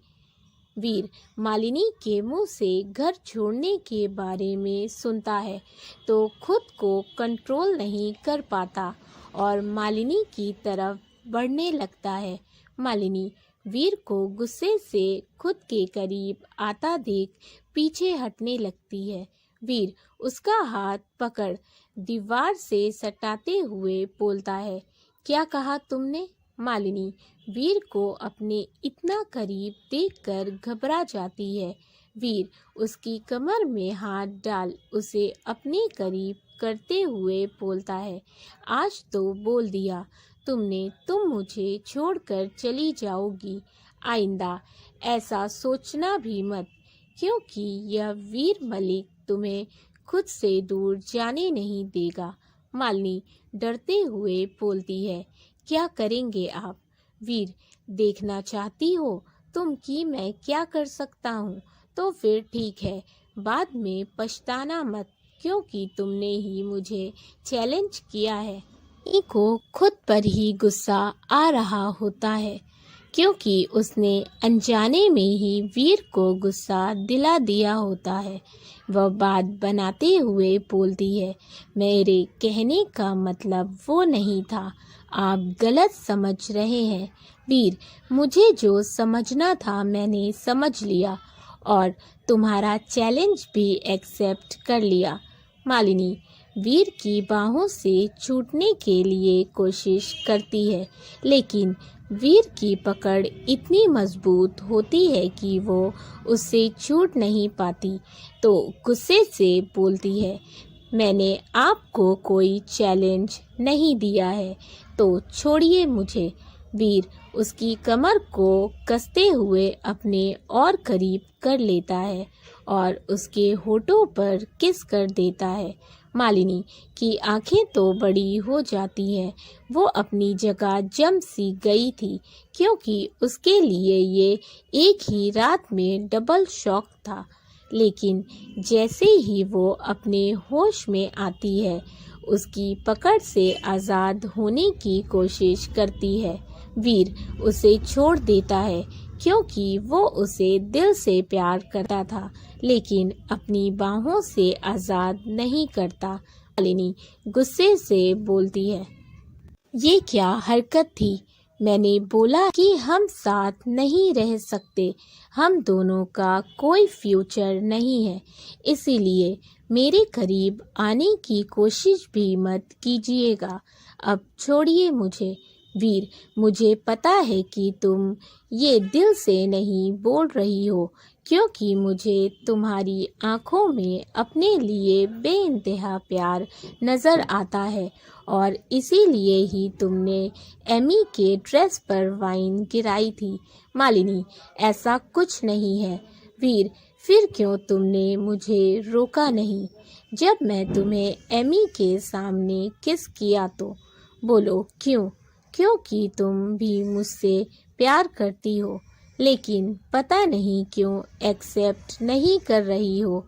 वीर मालिनी के मुंह से घर छोड़ने के बारे में सुनता है तो खुद को कंट्रोल नहीं कर पाता और मालिनी की तरफ बढ़ने लगता है। मालिनी वीर को गुस्से से खुद के करीब आता देख पीछे हटने लगती है। वीर उसका हाथ पकड़ दीवार से सटाते हुए बोलता है, क्या कहा तुमने? मालिनी वीर को अपने इतना करीब देखकर घबरा जाती है। वीर उसकी कमर में हाथ डाल उसे अपने करीब करते हुए बोलता है, आज तो बोल दिया तुमने, तुम मुझे छोड़कर चली जाओगी। आइंदा ऐसा सोचना भी मत, क्योंकि यह वीर मलिक तुम्हें खुद से दूर जाने नहीं देगा। मालिनी डरते हुए बोलती है, क्या करेंगे आप? वीर, देखना चाहती हो तुम कि मैं क्या कर सकता हूँ? तो फिर ठीक है, बाद में पछताना मत, क्योंकि तुमने ही मुझे चैलेंज किया है। रानी को खुद पर ही गुस्सा आ रहा होता है, क्योंकि उसने अनजाने में ही वीर को गुस्सा दिला दिया होता है। वह बात बनाते हुए बोलती है, मेरे कहने का मतलब वो नहीं था, आप गलत समझ रहे हैं। वीर, मुझे जो समझना था मैंने समझ लिया और तुम्हारा चैलेंज भी एक्सेप्ट कर लिया। मालिनी वीर की बाहों से छूटने के लिए कोशिश करती है, लेकिन वीर की पकड़ इतनी मजबूत होती है कि वो उससे छूट नहीं पाती। तो गुस्से से बोलती है, मैंने आपको कोई चैलेंज नहीं दिया है, तो छोड़िए मुझे। वीर उसकी कमर को कसते हुए अपने और करीब कर लेता है और उसके होठों पर किस कर देता है। मालिनी की आंखें तो बड़ी हो जाती हैं। वो अपनी जगह जम सी गई थी, क्योंकि उसके लिए ये एक ही रात में डबल शॉक था। लेकिन जैसे ही वो अपने होश में आती है, उसकी पकड़ से आज़ाद होने की कोशिश करती है। वीर उसे छोड़ देता है, क्योंकि वो उसे दिल से प्यार करता था, लेकिन अपनी बाहों से आज़ाद नहीं करता। मालिनी गुस्से से बोलती है, ये क्या हरकत थी? मैंने बोला कि हम साथ नहीं रह सकते, हम दोनों का कोई फ्यूचर नहीं है, इसीलिए मेरे करीब आने की कोशिश भी मत कीजिएगा। अब छोड़िए मुझे। वीर, मुझे पता है कि तुम ये दिल से नहीं बोल रही हो, क्योंकि मुझे तुम्हारी आंखों में अपने लिए बेइंतहा प्यार नज़र आता है, और इसीलिए ही तुमने एमी के ड्रेस पर वाइन गिराई थी। मालिनी, ऐसा कुछ नहीं है। वीर, फिर क्यों तुमने मुझे रोका नहीं जब मैं तुम्हें एमी के सामने किस किया? तो बोलो क्यों? क्योंकि तुम भी मुझसे प्यार करती हो, लेकिन पता नहीं क्यों एक्सेप्ट नहीं कर रही हो।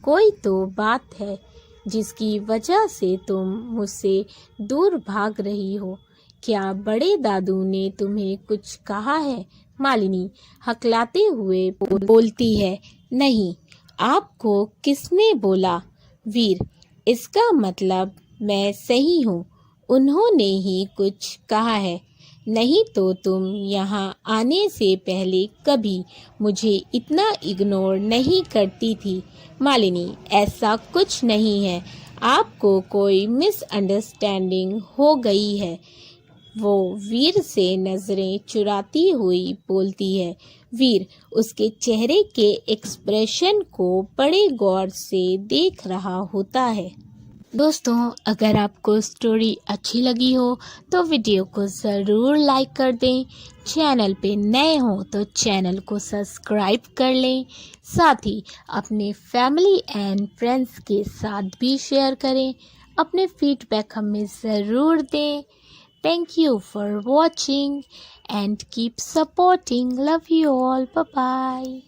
कोई तो बात है जिसकी वजह से तुम मुझसे दूर भाग रही हो। क्या बड़े दादू ने तुम्हें कुछ कहा है? मालिनी हकलाते हुए बोलती है, नहीं, आपको किसने बोला? वीर, इसका मतलब मैं सही हूँ, उन्होंने ही कुछ कहा है, नहीं तो तुम यहाँ आने से पहले कभी मुझे इतना इग्नोर नहीं करती थी। मालिनी, ऐसा कुछ नहीं है, आपको कोई मिसअंडरस्टैंडिंग हो गई है। वो वीर से नज़रें चुराती हुई बोलती है। वीर उसके चेहरे के एक्सप्रेशन को बड़े गौर से देख रहा होता है। दोस्तों, अगर आपको स्टोरी अच्छी लगी हो तो वीडियो को ज़रूर लाइक कर दें। चैनल पे नए हो तो चैनल को सब्सक्राइब कर लें। साथ ही अपने फैमिली एंड फ्रेंड्स के साथ भी शेयर करें। अपने फीडबैक हमें ज़रूर दें। Thank you for watching and keep supporting. Love you all. Bye bye.